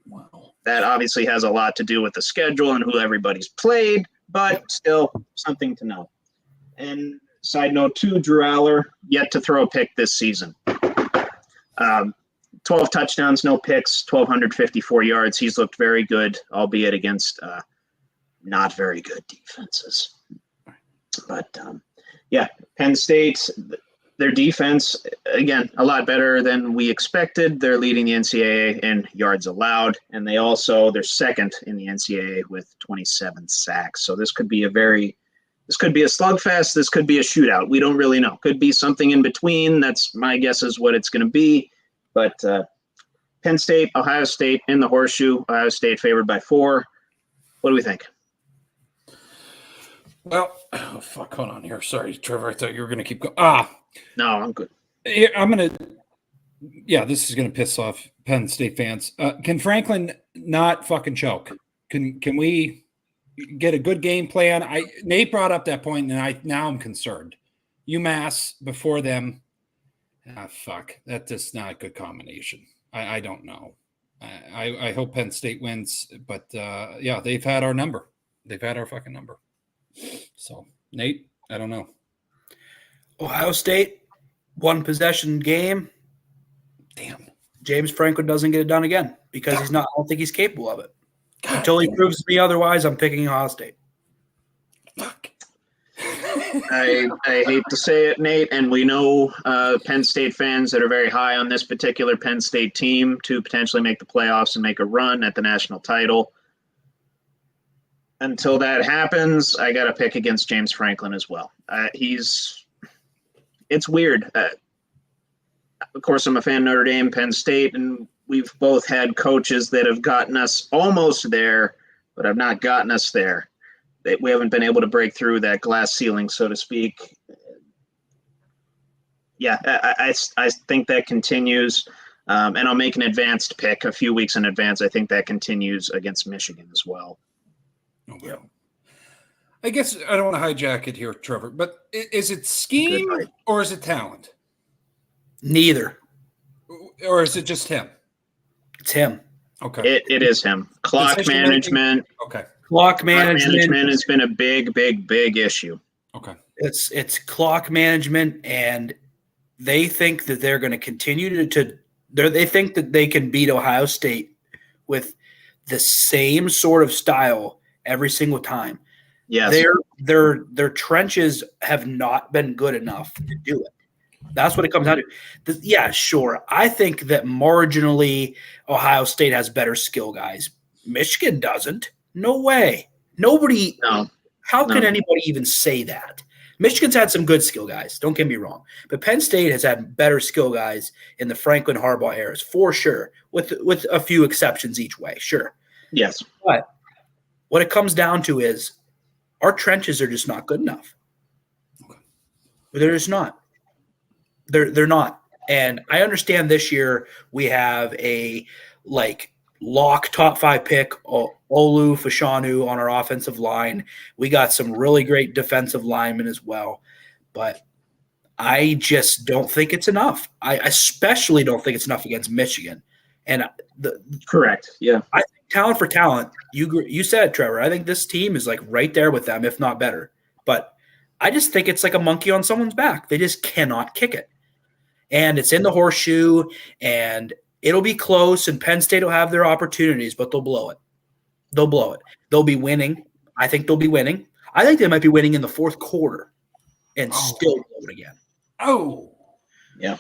Wow. That obviously has a lot to do with the schedule and who everybody's played, but still something to know. And side note, too, Drew Aller, yet to throw a pick this season. 12 touchdowns, no picks, 1,254 yards. He's looked very good, albeit against not very good defenses. But, yeah, Penn State, their defense, again, a lot better than we expected. They're leading the NCAA in yards allowed, and they're second in the NCAA with 27 sacks. So this could be a slugfest. This could be a shootout. We don't really know. Could be something in between. That's my guess is what it's going to be. But Penn State, Ohio State in the horseshoe. Ohio State favored by 4. What do we think? Well, hold on here. Sorry, Trevor. I thought you were going to keep going. No, I'm good. This is going to piss off Penn State fans. Can Franklin not fucking choke? Can we get a good game plan? Nate brought up that point, and now I'm concerned. UMass before them. That is not a good combination. I don't know. I hope Penn State wins, but they've had our number. They've had our fucking number. So, Nate, I don't know. Ohio State, 1 possession game. Damn. James Franklin doesn't get it done again because I don't think he's capable of it. God Until he damn. proves to me otherwise, I'm picking Ohio State. Fuck. I hate to say it, Nate, and we know Penn State fans that are very high on this particular Penn State team to potentially make the playoffs and make a run at the national title. Until that happens, I got to pick against James Franklin as well. It's weird. Of course, I'm a fan of Notre Dame, Penn State, and we've both had coaches that have gotten us almost there, but have not gotten us there. We haven't been able to break through that glass ceiling, so to speak. Yeah, I think that continues, and I'll make an advanced pick a few weeks in advance. I think that continues against Michigan as well. Okay. Yeah. I guess I don't want to hijack it here, Trevor, but is it scheme or is it talent? Neither. Or is it just him? It's him. Okay. It is him. Clock management. Okay. Clock management has been a big issue. Okay. It's clock management, and they think that they're going to continue they think that they can beat Ohio State with the same sort of style every single time. Yes. Their trenches have not been good enough to do it. That's what it comes down to. Yeah, sure. I think that marginally Ohio State has better skill guys. Michigan doesn't. No way. Nobody. No. How can anybody even say that? Michigan's had some good skill guys. Don't get me wrong. But Penn State has had better skill guys in the Franklin Harbaugh eras, for sure, with a few exceptions each way. Sure. Yes. But what it comes down to is our trenches are just not good enough. They're just not. They're not. And I understand this year we have a lock top 5 pick, Olu Fashanu on our offensive line. We got some really great defensive linemen as well. But I just don't think it's enough. I especially don't think it's enough against Michigan. And correct. Yeah. I think talent for talent, you said it, Trevor. I think this team is like right there with them, if not better. But I just think it's like a monkey on someone's back. They just cannot kick it. And it's in the horseshoe, and it'll be close, and Penn State will have their opportunities, but they'll blow it. They'll blow it. They'll be winning. I think they'll be winning. I think they might be winning in the fourth quarter and still blow it again. Oh. Yeah.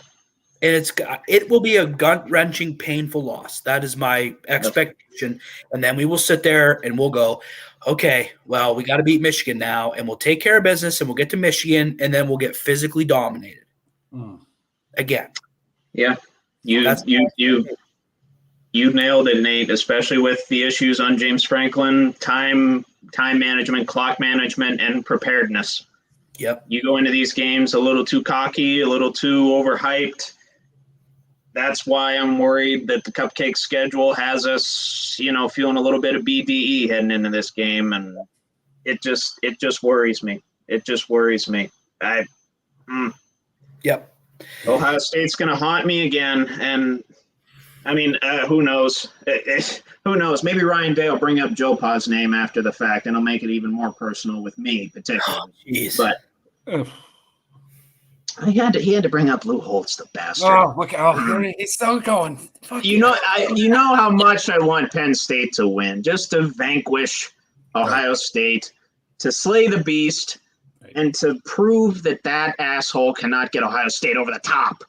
And it will be a gut-wrenching, painful loss. That is my expectation. And then we will sit there and we'll go, okay, well, we got to beat Michigan now, and we'll take care of business, and we'll get to Michigan, and then we'll get physically dominated again. Yeah, you nailed it, Nate. Especially with the issues on James Franklin, time management, clock management, and preparedness. Yep. You go into these games a little too cocky, a little too overhyped. That's why I'm worried that the cupcake schedule has us, feeling a little bit of BDE heading into this game, and it just worries me. It just worries me. Yep. Ohio State's going to haunt me again, and I mean, who knows? Who knows? Maybe Ryan Day will bring up Joe Pa's name after the fact, and it'll make it even more personal with me, particularly. Jeez. But he had to bring up Lou Holtz, the bastard. Oh, look! He's still going. Fuck you know how much I want Penn State to win, just to vanquish Ohio State, to slay the beast, and to prove that asshole cannot get Ohio State over the top.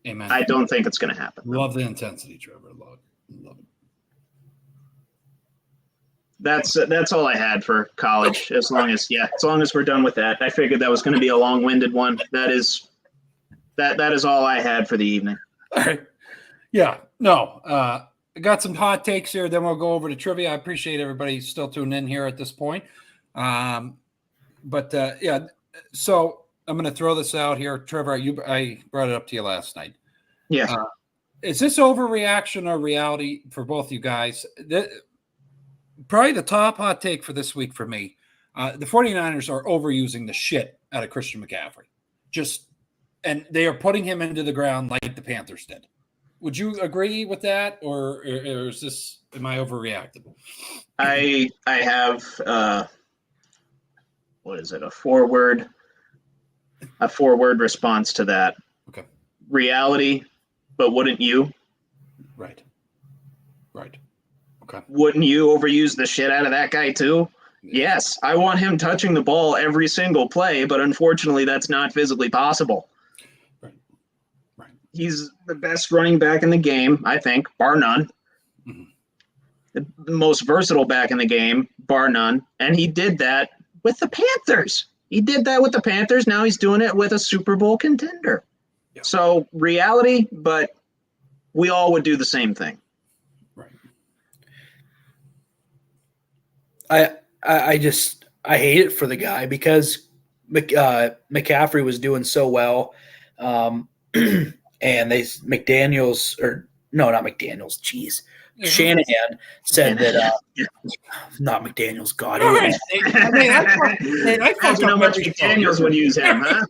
Amen. I don't think it's going to happen. Love the intensity, Trevor. Love it. That's all I had for college. As long as we're done with that, I figured that was going to be a long-winded one. That is all I had for the evening. All right. Yeah. No. I got some hot takes here. Then we'll go over to trivia. I appreciate everybody still tuning in here at this point. Yeah. So I'm going to throw this out here, Trevor. I brought it up to you last night. Yeah. Is this overreaction or reality for both you guys? Probably the top hot take for this week for me. The 49ers are overusing the shit out of Christian McCaffrey. And they are putting him into the ground like the Panthers did. Would you agree with that, or am I overreacting? I have what is it? A four-word response to that. Okay. Reality, but wouldn't you? Right. Okay. Wouldn't you overuse the shit out of that guy too? Yes, I want him touching the ball every single play, but unfortunately that's not physically possible. Right. He's the best running back in the game, I think, bar none. Mm-hmm. The most versatile back in the game, bar none. And he did that with the Panthers. Now he's doing it with a Super Bowl contender. Yeah. So reality, but we all would do the same thing. I hate it for the guy because McCaffrey was doing so well, and Shanahan said that not McDaniels. God, I don't know much McDaniels would use him, huh?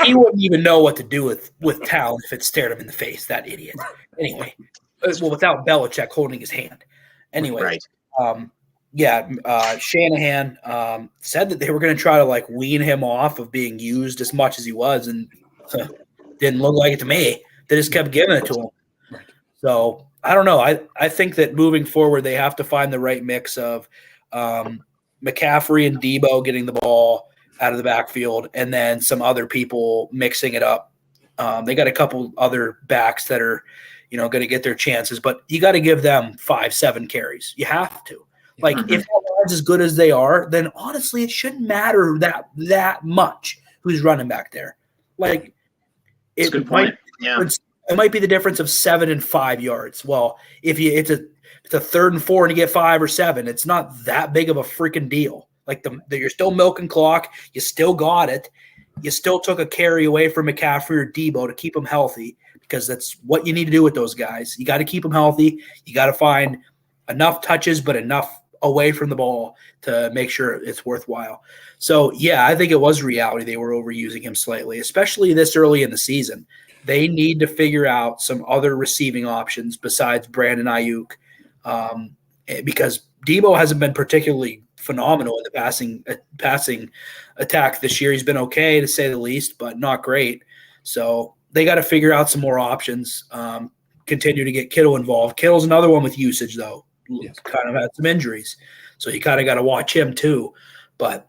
He wouldn't even know what to do with talent if it stared him in the face. That idiot. Anyway, well, without Belichick holding his hand. Anyway, right. Shanahan said that they were going to try to wean him off of being used as much as he was, and didn't look like it to me. They just kept giving it to him. Right. So I don't know. I think that moving forward, they have to find the right mix of McCaffrey and Debo getting the ball out of the backfield, and then some other people mixing it up. They got a couple other backs that are, going to get their chances, but you got to give them 5-7 carries. You have to. If our line's as good as they are, then honestly, it shouldn't matter that much who's running back there. That's a good point. It might be the difference of 7 and 5 yards. Well, if it's a 3rd and 4 and you get 5 or 7, it's not that big of a freaking deal. You're still milking clock. You still got it. You still took a carry away from McCaffrey or Debo to keep them healthy, because that's what you need to do with those guys. You got to keep them healthy. You got to find enough touches, but enough away from the ball to make sure it's worthwhile. So, yeah, I think it was reality they were overusing him slightly, especially this early in the season. They need to figure out some other receiving options besides Brandon Ayuk, because Debo hasn't been particularly phenomenal in the passing attack this year. He's been okay, to say the least, but not great. So they got to figure out some more options, continue to get Kittle involved. Kittle's another one with usage, though. Yes. Kind of had some injuries. So you kind of got to watch him too. But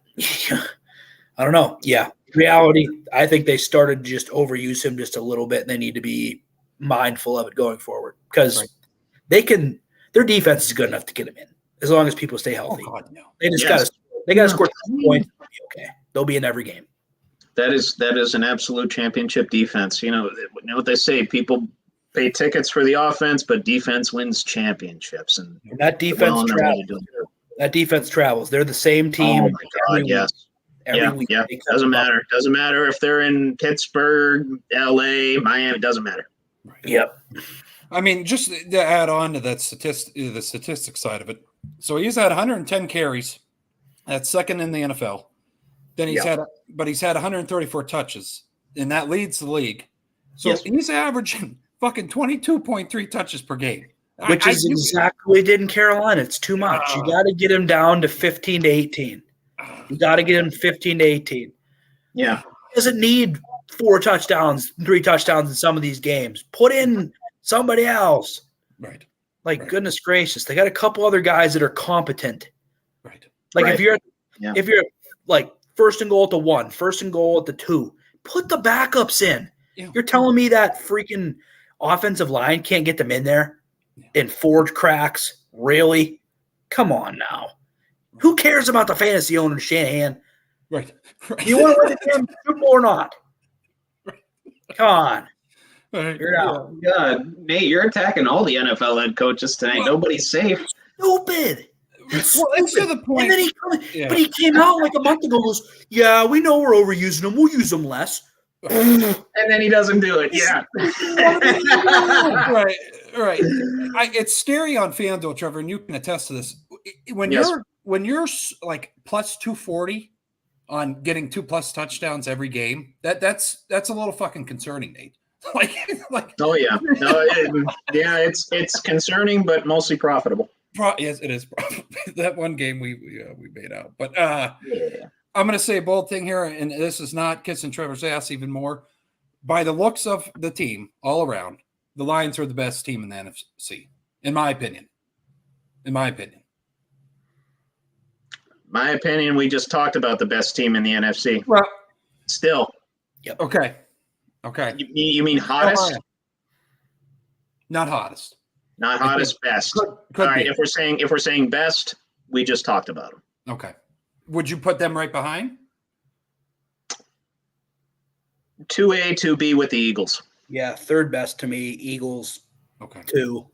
I don't know. Yeah, reality, I think they started to just overuse him just a little bit, and they need to be mindful of it going forward because their defense is good enough to get him in as long as people stay healthy. Oh, God, no. They just got to score 2 points. Okay, they'll be in every game. That is an absolute championship defense. You know what they say, people pay tickets for the offense, but defense wins championships. And that defense travels. That defense travels. They're the same team. Oh my God, yes. Every week. Yeah. Doesn't matter. Doesn't matter if they're in Pittsburgh, LA, Miami. It doesn't matter. Right. Yep. I mean, just to add on to that the statistic side of it. So he's had 110 carries. That's second in the NFL. Then he's had 134 touches, and that leads the league. So he's averaging fucking 22.3 touches per game. Which is exactly what he did in Carolina. It's too much. You got to get him down to 15 to 18. You got to get him 15 to 18. Yeah. He doesn't need 4 touchdowns, 3 touchdowns in some of these games. Put in somebody else. Right. Goodness gracious. They got a couple other guys that are competent. Right. If you're like first and goal at the 1, first and goal at the 2, put the backups in. Yeah. You're telling me that freaking offensive line can't get them in there and forge cracks? Really? Come on now. Who cares about the fantasy owner, Shanahan? Right. You want to win the damn Super Bowl or not? Come on. You're out. God, Nate, you're attacking all the NFL head coaches tonight. Nobody's safe. Stupid. Well, it's to the point. And then but he came out like a month ago and goes, yeah, we know we're overusing them. We'll use them less. And then he doesn't do it. Yeah. Right. It's scary on FanDuel, Trevor, and you can attest to this. When you're like plus 240 on getting 2+ touchdowns every game, that's a little fucking concerning, Nate. Oh yeah, no, it's concerning, but mostly profitable. Yes, it is. That one game we made out, but I'm going to say a bold thing here, and this is not kissing Trevor's ass even more. By the looks of the team all around, the Lions are the best team in the NFC, in my opinion. My opinion, we just talked about the best team in the NFC. Well, still. Yep. Okay. You mean hottest? Not hottest. Not hottest, best. Could all right. Be. If we're saying best, we just talked about them. Okay. Would you put them right behind? 2A, 2B with the Eagles. Yeah, third best to me. Eagles. Okay. 2,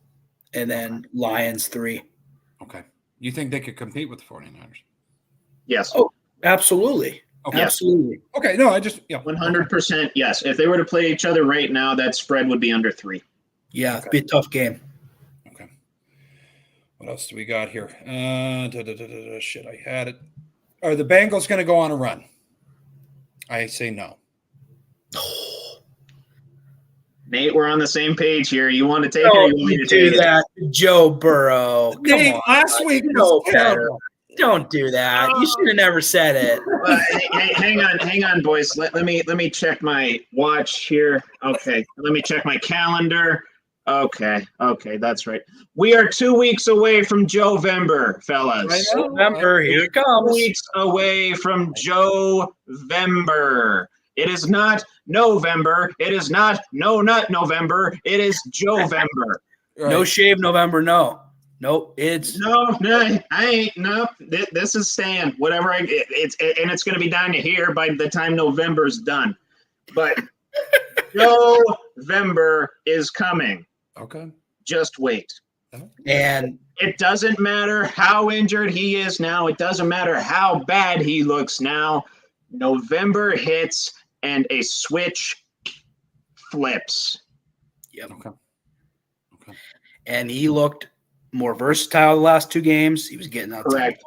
and then Lions 3. Okay. You think they could compete with the 49ers? Yes. Oh, absolutely. Okay. Absolutely. Okay. No, I just 100%. Yes. If they were to play each other right now, that spread would be under 3. Yeah, it'd be a tough game. Okay. What else do we got here? Shit, I had it. Are the Bengals going to go on a run? I say no. Nate, we're on the same page here. You want to take it or you want me to take that. Joe Burrow. Nate, last week was terrible. Don't do that. You should have never said it. Hey, hang on, boys. Let me check my watch here. Okay, let me check my calendar. Okay, that's right. We are 2 weeks away from Joe-vember, fellas. November, here it comes. 2 weeks away from Joe-vember. It is not November. It is not nut November. It is Joe-vember. Right. No shave November. No. Nope, it's no, I ain't. No, this is staying. Whatever it's going to be down to here by the time November's done. But November is coming. Okay, just wait. And it doesn't matter how injured he is now. It doesn't matter how bad he looks now. November hits and a switch flips. Yep. Okay. And he looked more versatile the last 2 games. He was getting out. Correct.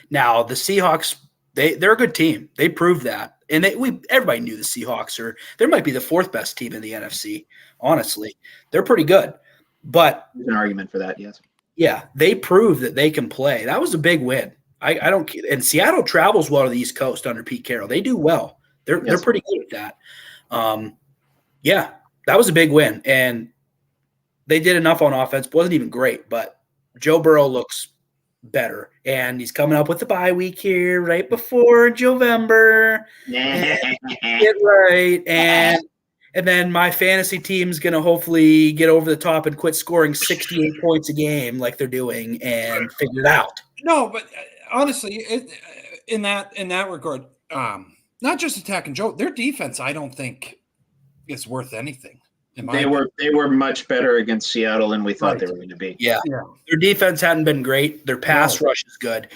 Now the Seahawks, they're a good team. They proved that, and everybody knew the Seahawks there might be the 4th best team in the NFC. Honestly, they're pretty good. But there's an argument for that, yes. Yeah, they proved that they can play. That was a big win. I don't, and Seattle travels well to the East Coast under Pete Carroll. They do well. They're pretty good at that. Yeah, that was a big win, and they did enough on offense. Wasn't even great, but Joe Burrow looks better, and he's coming up with the bye week here right before November. Get right, and then my fantasy team's going to hopefully get over the top and quit scoring 68 points a game like they're doing and figure it out. No, but honestly, in that regard, not just attacking Joe, their defense, I don't think is worth anything. They were much better against Seattle than we thought they were going to be. Yeah. Their defense hadn't been great. Their pass rush is good.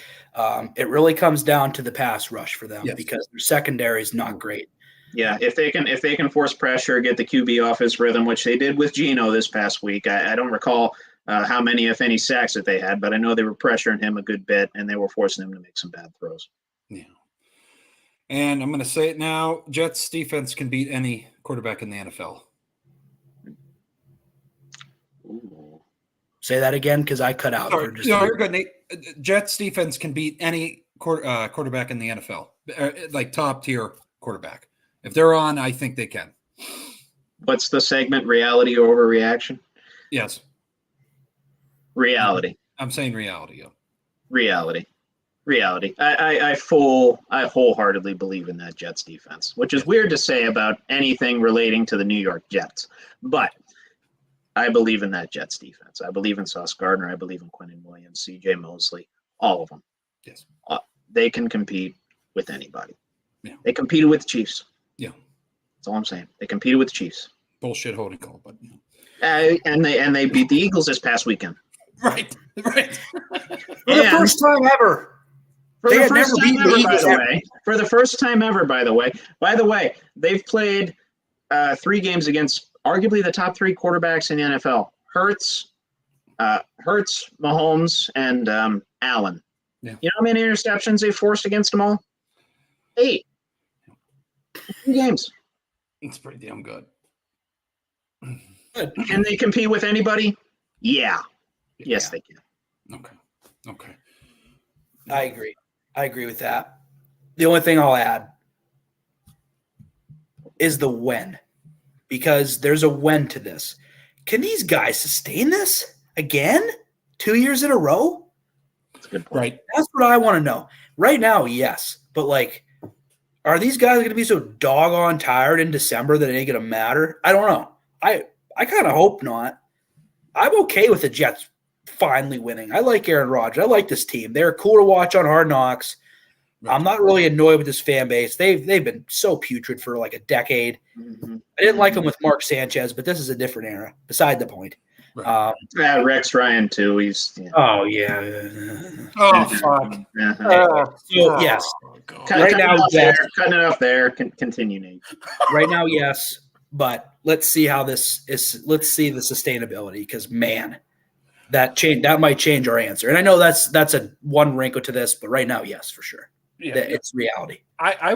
It really comes down to the pass rush for them because their secondary is not great. Yeah, if they can force pressure, get the QB off his rhythm, which they did with Geno this past week. I don't recall how many, if any, sacks that they had, but I know they were pressuring him a good bit, and they were forcing him to make some bad throws. Yeah. And I'm going to say it now, Jets defense can beat any quarterback in the NFL. Ooh. Say that again because I cut out. Sorry, you're good, Nate. Jets defense can beat any quarterback in the NFL, like top-tier quarterback. If they're on, I think they can. What's the segment? Reality or overreaction? Yes. Reality. I'm saying reality. Yeah. Reality. I wholeheartedly believe in that Jets defense, which is weird to say about anything relating to the New York Jets. But I believe in that Jets defense. I believe in Sauce Gardner. I believe in Quentin Williams, C.J. Mosley, all of them. Yes. They can compete with anybody. Yeah. They competed with the Chiefs. Yeah. That's all I'm saying. They competed with the Chiefs. Bullshit holding call, but and they beat the Eagles this past weekend. Right. For the first time ever. For the first time ever, by the way. By the way, they've played 3 games against arguably the top 3 quarterbacks in the NFL. Hurts, Mahomes, and Allen. Yeah. You know how many interceptions they forced against them all? 8. 3 games. It's pretty damn good. Can they compete with anybody? Yeah. Yes, they can. Okay. I agree with that. The only thing I'll add is the when, because there's a when to this. Can these guys sustain this again 2 years in a row? That's a good point. Right. That's what I want to know. Right now, yes. But, are these guys going to be so doggone tired in December that it ain't going to matter? I don't know. I kind of hope not. I'm okay with the Jets finally winning. I like Aaron Rodgers. I like this team. They're cool to watch on Hard Knocks. Right. I'm not really annoyed with this fan base. They've been so putrid for like a decade. Mm-hmm. I didn't like them with Mark Sanchez, but this is a different era. Beside the point. Right. Rex Ryan too. He's oh yeah. Oh fuck. So yes. Right now, cutting it off there. Continue, Nate. Right now, yes, but let's see how this is. Let's see the sustainability, because man, that might change our answer. And I know that's a one wrinkle to this, but right now, yes, for sure. Yeah, it's reality. I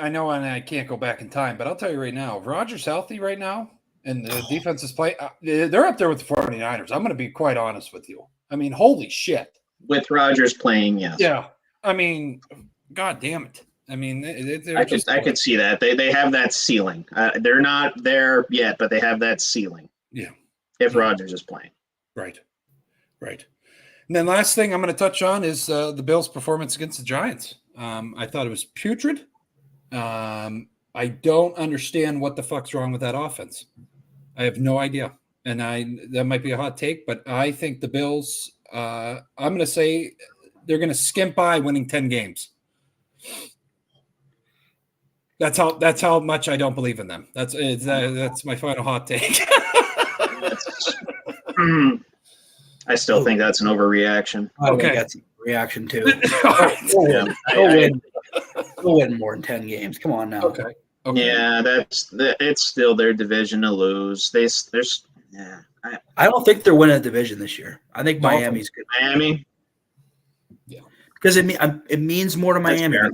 know, and I can't go back in time, but I'll tell you right now, if Rodgers healthy right now, and the defense is playing, they're up there with the 49ers. I'm going to be quite honest with you. I mean, holy shit. With Rodgers playing, yes. Yeah. I mean, God damn it. I mean, I could see that. They have that ceiling. They're not there yet, but they have that ceiling. Yeah. If Rodgers is playing. Right. And then last thing I'm going to touch on is the Bills' performance against the Giants. I thought it was putrid. I don't understand what the fuck's wrong with that offense. I have no idea. And that might be a hot take, but I think the Bills, I'm going to say they're going to skimp by winning 10 games. That's how much I don't believe in them. That's my final hot take. I still think that's an overreaction. Okay, that's a reaction too. We'll win more than 10 games. Come on now. Okay. Yeah, it's still their division to lose. I don't think they're winning a division this year. I think No. Miami's good. Miami. Yeah, because it means more to That's Miami. fair.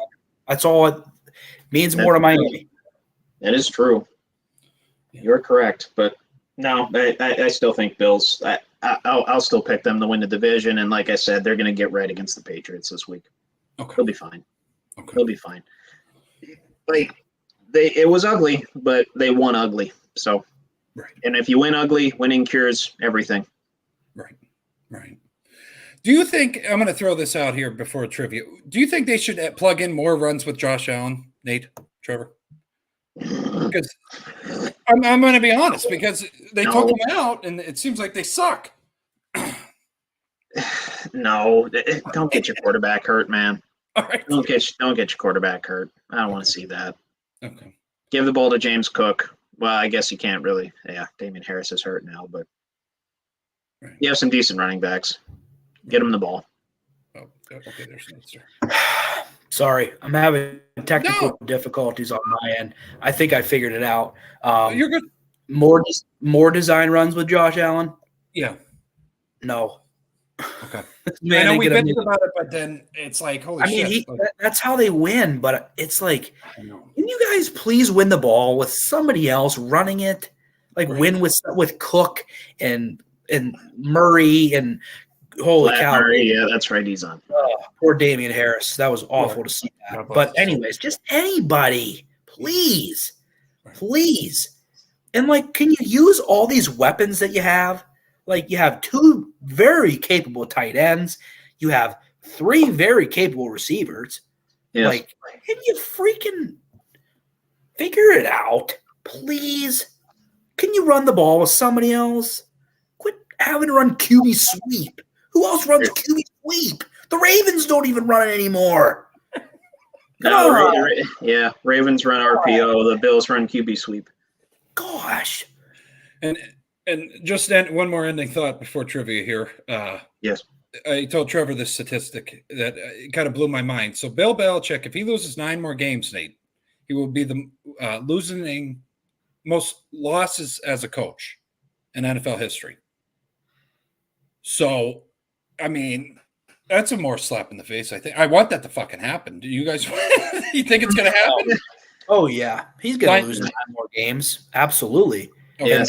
That's all it means more to Miami. That is true. You're correct, but no, I still think Bills. I'll still pick them to win the division, and like I said, they're going to get right against the Patriots this week. Okay. They'll be fine. Okay. They'll be fine. Like it was ugly, but they won ugly. So, right. And if you win ugly, winning cures everything. Right. Right. Do you think I'm going to throw this out here before trivia? Do you think they should plug in more runs with Josh Allen, Nate, Trevor? Because I'm going to be honest, because they took him out, and it seems like they suck. No, don't get your quarterback hurt, man. All right. Don't get your quarterback hurt. I don't want to see that. Okay. Give the ball to James Cook. Well, I guess you can't really. Yeah, Damian Harris is hurt now, but you have some decent running backs. Get him the ball. Oh, okay. There's no answer. Sorry, I'm having technical difficulties on my end. I think I figured it out. You're good. More design runs with Josh Allen? Yeah. No. Okay. Man, I know we bitched about it, but then it's like, holy shit. That's how they win, but it's like, I know. can you guys please win the ball with somebody else running it? Like win with Cook and Murray and holy cow. Murray, yeah, that's right. He's on. Poor Damian Harris. That was awful to see that. But anyways, just anybody, please. Please. And like, can you use all these weapons that you have? Like, you have 2 very capable tight ends. You have 3 very capable receivers. Yes. Like, can you freaking figure it out, please? Can you run the ball with somebody else? Quit having to run QB sweep. Who else runs QB sweep? The Ravens don't even run it anymore. Yeah, Ravens run RPO. The Bills run QB sweep. Gosh. And just then, one more ending thought before trivia here. Yes. I told Trevor this statistic that kind of blew my mind. So Bill Belichick, if he loses 9 more games, Nate, he will be the losing most losses as a coach in NFL history. So, I mean, that's a more slap in the face, I think. I want that to fucking happen. Do you guys you think it's going to happen? Oh, yeah. He's going to lose 9 more games. Absolutely. Okay. And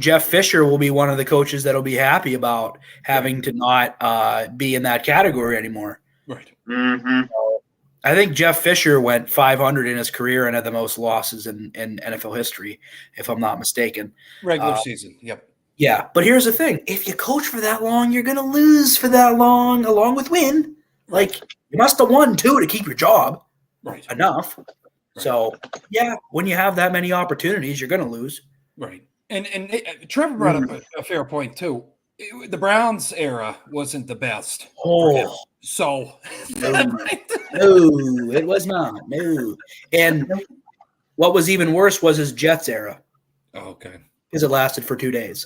Jeff Fisher will be one of the coaches that will be happy about having to not be in that category anymore. Right. Mm-hmm. So, I think Jeff Fisher went 500 in his career and had the most losses in NFL history, if I'm not mistaken. Regular season. Yep. Yeah, but here's the thing. If you coach for that long, you're going to lose for that long, along with win. Like, you must have won, too, to keep your job. Right. Enough. Right. So, yeah, when you have that many opportunities, you're going to lose. Right. And Trevor brought up a fair point, too. The Browns era wasn't the best. Oh. So. No, it was not. No. And what was even worse was his Jets era. Oh, okay. Because it lasted for 2 days.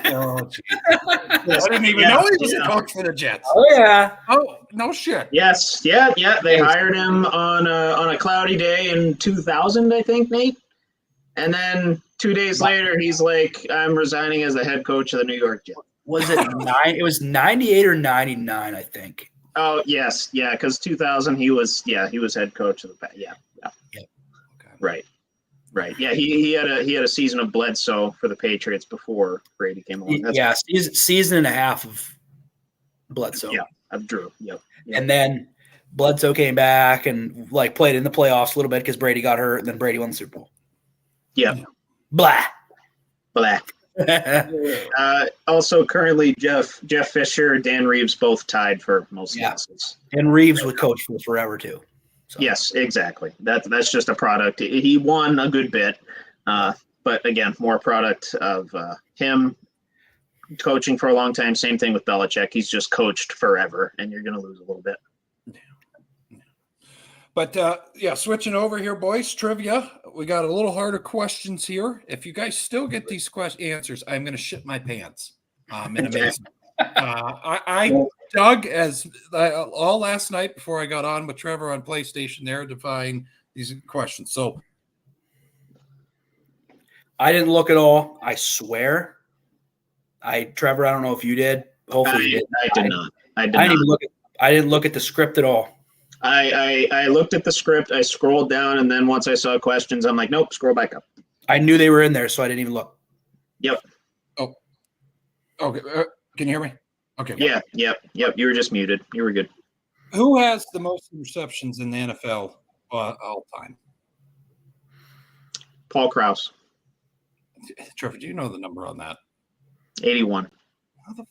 Oh, geez. I didn't even know he was a coach for the Jets. Oh, yeah. Oh, no shit. Yes. Yeah. They hired him on a cloudy day in 2000, I think, Nate. And then 2 days later, he's like, I'm resigning as the head coach of the New York Jets. Was it 9? It was 98 or 99, I think. Oh, yes. Yeah, because 2000, he was head coach of the – yeah. Okay. Right. Yeah, he had a season of Bledsoe for the Patriots before Brady came along. Season and a half of Bledsoe. Yeah, of Drew. Yep. And then Bledsoe came back and like played in the playoffs a little bit because Brady got hurt, and then Brady won the Super Bowl. Yeah. Blah. Also, currently Jeff Fisher, Dan Reeves both tied for most losses. And Reeves would coach for forever too. So. Yes, exactly. That's just a product. He won a good bit, but again, more product of him coaching for a long time. Same thing with Belichick. He's just coached forever, and you're going to lose a little bit. But, switching over here, boys, trivia. We got a little harder questions here. If you guys still get these answers, I'm going to shit my pants in amazement. I dug all last night before I got on with Trevor on PlayStation there to find these questions. So I didn't look at all. I swear. Trevor, I don't know if you did. Hopefully you did. I did not. I didn't look at the script at all. I looked at the script. I scrolled down, and then once I saw questions, I'm like, nope, scroll back up. I knew they were in there, so I didn't even look. Yep. Oh, okay. Can you hear me? Okay. Yeah. Yep. You were just muted. You were good. Who has the most interceptions in the NFL all time? Paul Krause, Trevor, do you know the number on that? 81. How the fuck?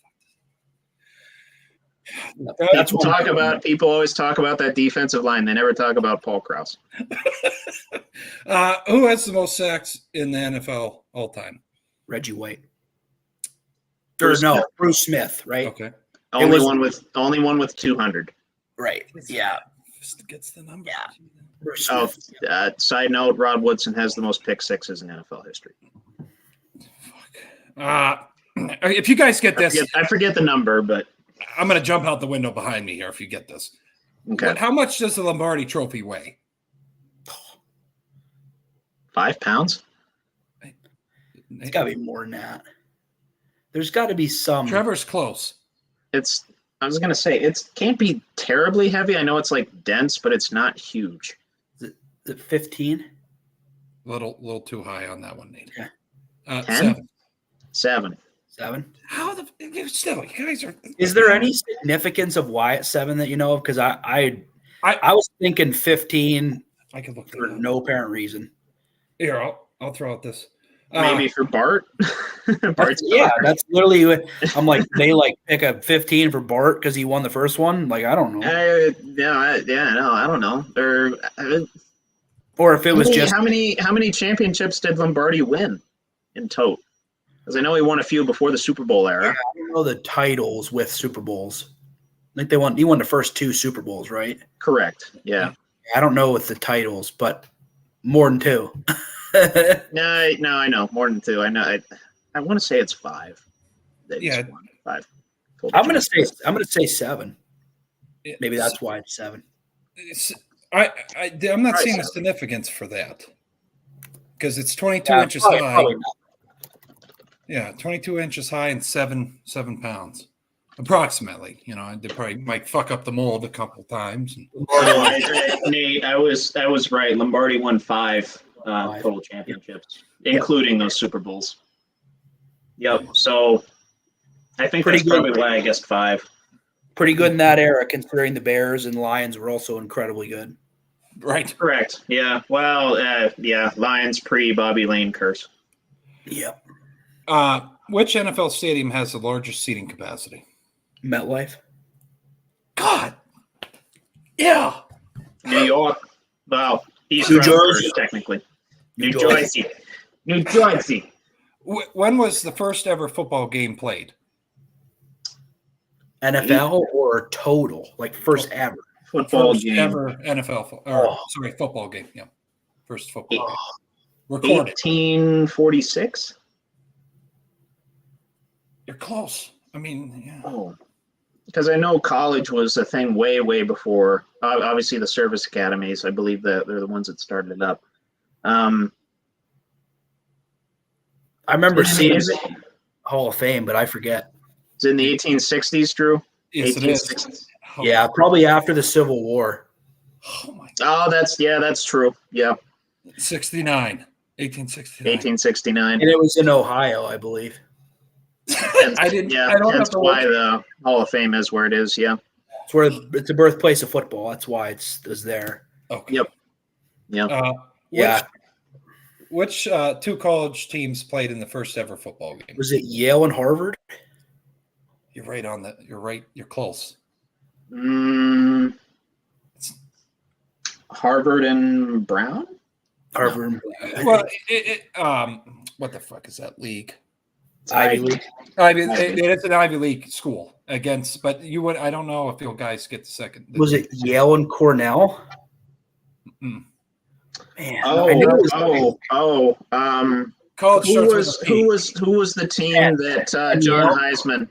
People always talk about that defensive line. They never talk about Paul Krause. Who has the most sacks in the NFL all time? Reggie White. Bruce Smith, right? Okay. Only one with 200. Right. Yeah. Gets the number. Yeah. Bruce Oh, Smith. Side note: Rod Woodson has the most pick sixes in NFL history. If you guys get this, I forget the number, but I'm going to jump out the window behind me here if you get this. Okay. How much does the Lombardi Trophy weigh? 5 pounds. It's got to be more than that. There's got to be some. Trevor's close. I was going to say, it can't be terribly heavy. I know it's like dense, but it's not huge. Is it 15? Little too high on that one, Nate. Okay. 7. 7? How the still? You guys are. Is there any significance of why it's 7 that you know of? Because I was thinking 15. I could look for no apparent reason. Here, I'll throw out this. Maybe for Bart. That's literally what I'm like. They pick a 15 for Bart because he won the first one. I don't know. I don't know. Or if it was just how many championships did Lombardi win in total? Because I know he won a few before the Super Bowl era. Yeah, I don't know the titles with Super Bowls. I think he won the first 2 Super Bowls, right? Correct. Yeah. I don't know with the titles, but more than 2. No, I know more than 2. I know. I want to say it's 5. Yeah, 5. I'm gonna say 7. Maybe that's why it's 7. I'm not seeing the significance for that because it's 22 inches high. Yeah, 22 inches high and 7 pounds, approximately. They probably might fuck up the mold a couple times. Nate, I was right. Lombardi won 5 total championships, including those Super Bowls. Yep. So I think that's probably why I guessed 5. Pretty good in that era, considering the Bears and Lions were also incredibly good. Right. Correct. Yeah. Well, Lions pre-Bobby Lane curse. Yep. Which NFL stadium has the largest seating capacity? MetLife. God. Yeah. New York. Wow. New Jersey, technically. New Jersey. New Jersey. When was the first ever football game played? NFL or total? First ever? Football first game. Ever NFL. Football game. Yeah. First football game. Recorded. 1846? You're close. I mean, yeah. Oh. Because I know college was a thing way, way before. Obviously, the service academies. I believe that they're the ones that started it up. I remember seeing Hall of Fame, but I forget. It's in the 1860s, Drew. Yes, it is. Yeah, probably after the Civil War. Oh my God. Oh, that's true. Yeah. 1869. 1869. And it was in Ohio, I believe. I didn't. Yeah, I don't that's know why the Hall of Fame is where it is. Yeah. It's the birthplace of football. That's why it's there. Okay. Yep. Yeah. Which 2 college teams played in the first ever football game? Was it Yale and Harvard? You're right on that. You're right. You're close. Harvard and Brown. Harvard. Well, what the fuck is that league? Ivy League. It's an Ivy League school against, but I don't know if you guys get the second. Was it Yale and Cornell? Mm-mm. Man, college who was the team that John Heisman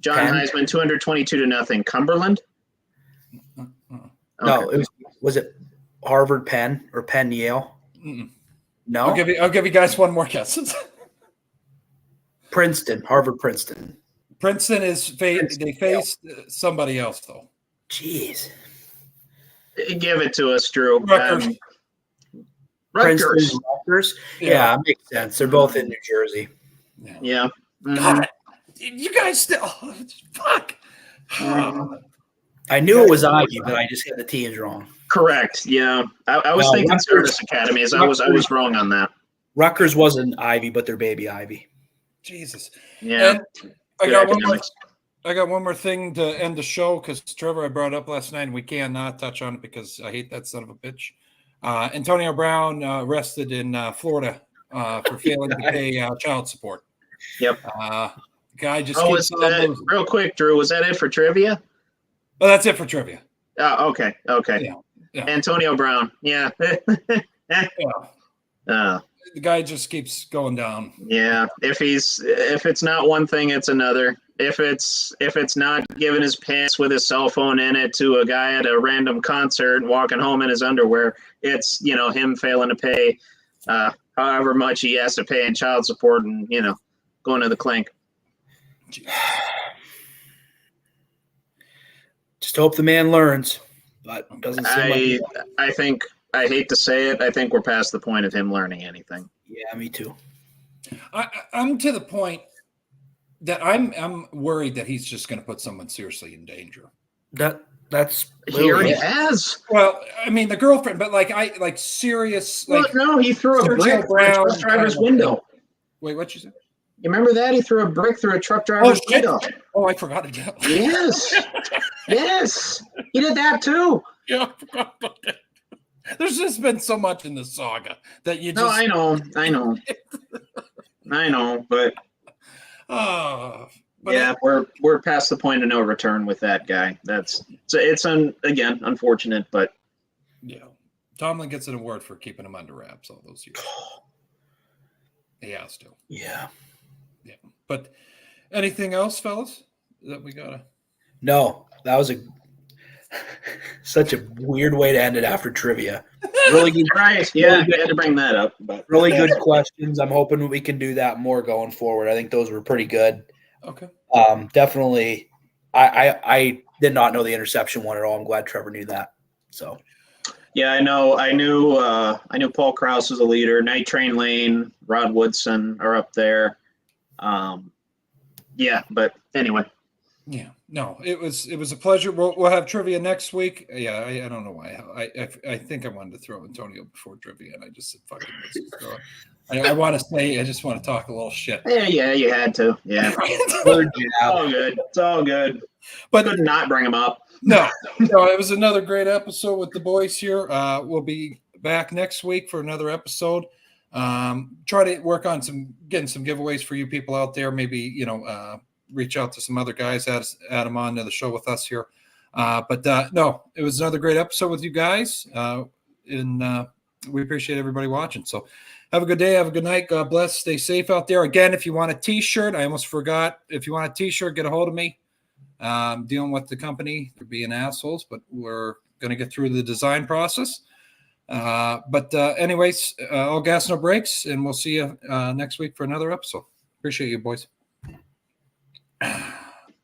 222-0 Cumberland? No, was it Harvard Penn or Penn Yale? Mm-mm. No, I'll give you guys one more guess. Harvard, Princeton. Princeton is they faced somebody else though. Jeez. Give it to us, Drew. Rutgers. Princeton, Rutgers. Yeah, makes sense. They're both in New Jersey. Yeah. Mm-hmm. God, you guys still fuck. I knew it was Ivy, but I just had the teams wrong. Correct. Yeah, I was thinking Sardis Academies. I was wrong on that. Rutgers wasn't Ivy, but they're baby Ivy. Jesus. Yeah. And I got one more thing to end the show because Trevor, I brought it up last night, and we cannot touch on it because I hate that son of a bitch. Antonio Brown arrested in Florida for failing to pay child support. Yep. Guy just keeps on losing. Real quick, Drew, was that it for trivia? Oh, that's it for trivia. Okay. Yeah. Antonio Brown. Yeah. The guy just keeps going down. Yeah. If it's not one thing, it's another. If it's not giving his pants with his cell phone in it to a guy at a random concert and walking home in his underwear, it's him failing to pay however much he has to pay in child support and going to the clink. Just hope the man learns, but it doesn't seem like I hate to say it. I think we're past the point of him learning anything. Yeah, me too. I'm to the point that I'm worried that he's just going to put someone seriously in danger. That's he already has. Well, I mean the girlfriend, but serious. Well, no, he threw a brick through a truck driver's window. Wait, what you said? You remember that? He threw a brick through a truck driver's window. Oh, I forgot about that. Yes. Yes. He did that too. Yeah, I forgot about that. There's just been so much in the saga that you just. No, I know, but. Yeah, we're past the point of no return with that guy. It's again unfortunate, but. Yeah, Tomlin gets an award for keeping him under wraps all those years. He has to. Yeah. Yeah, but anything else, fellas, that we gotta? No, that was such a weird way to end it after trivia. Really good, right? Yeah, you had to bring that up. But really good questions. I'm hoping we can do that more going forward. I think those were pretty good. Okay. Definitely. I did not know the interception one at all. I'm glad Trevor knew that. So. Yeah, I know. I knew Paul Krause was a leader. Night Train Lane, Rod Woodson are up there. Yeah, but anyway. Yeah, no, it was a pleasure. We'll have trivia next week. Yeah, I don't know why. I think I wanted to throw Antonio before trivia, and I just said, "Fuck it, let's just throw it." I want to say, I just want to talk a little shit. Yeah, you had to. Yeah, it's all good. It's all good. But could not bring him up. No, it was another great episode with the boys here. We'll be back next week for another episode. Try to work on getting some giveaways for you people out there. Maybe reach out to some other guys, add them on to the show with us here. No, it was another great episode with you guys, and we appreciate everybody watching. So have a good day, have a good night. God bless. Stay safe out there. Again, if you want a T-shirt, I almost forgot. If you want a T-shirt, get a hold of me. I'm dealing with the company. They're being assholes, but we're going to get through the design process. Anyways, all gas, no brakes, and we'll see you next week for another episode. Appreciate you, boys.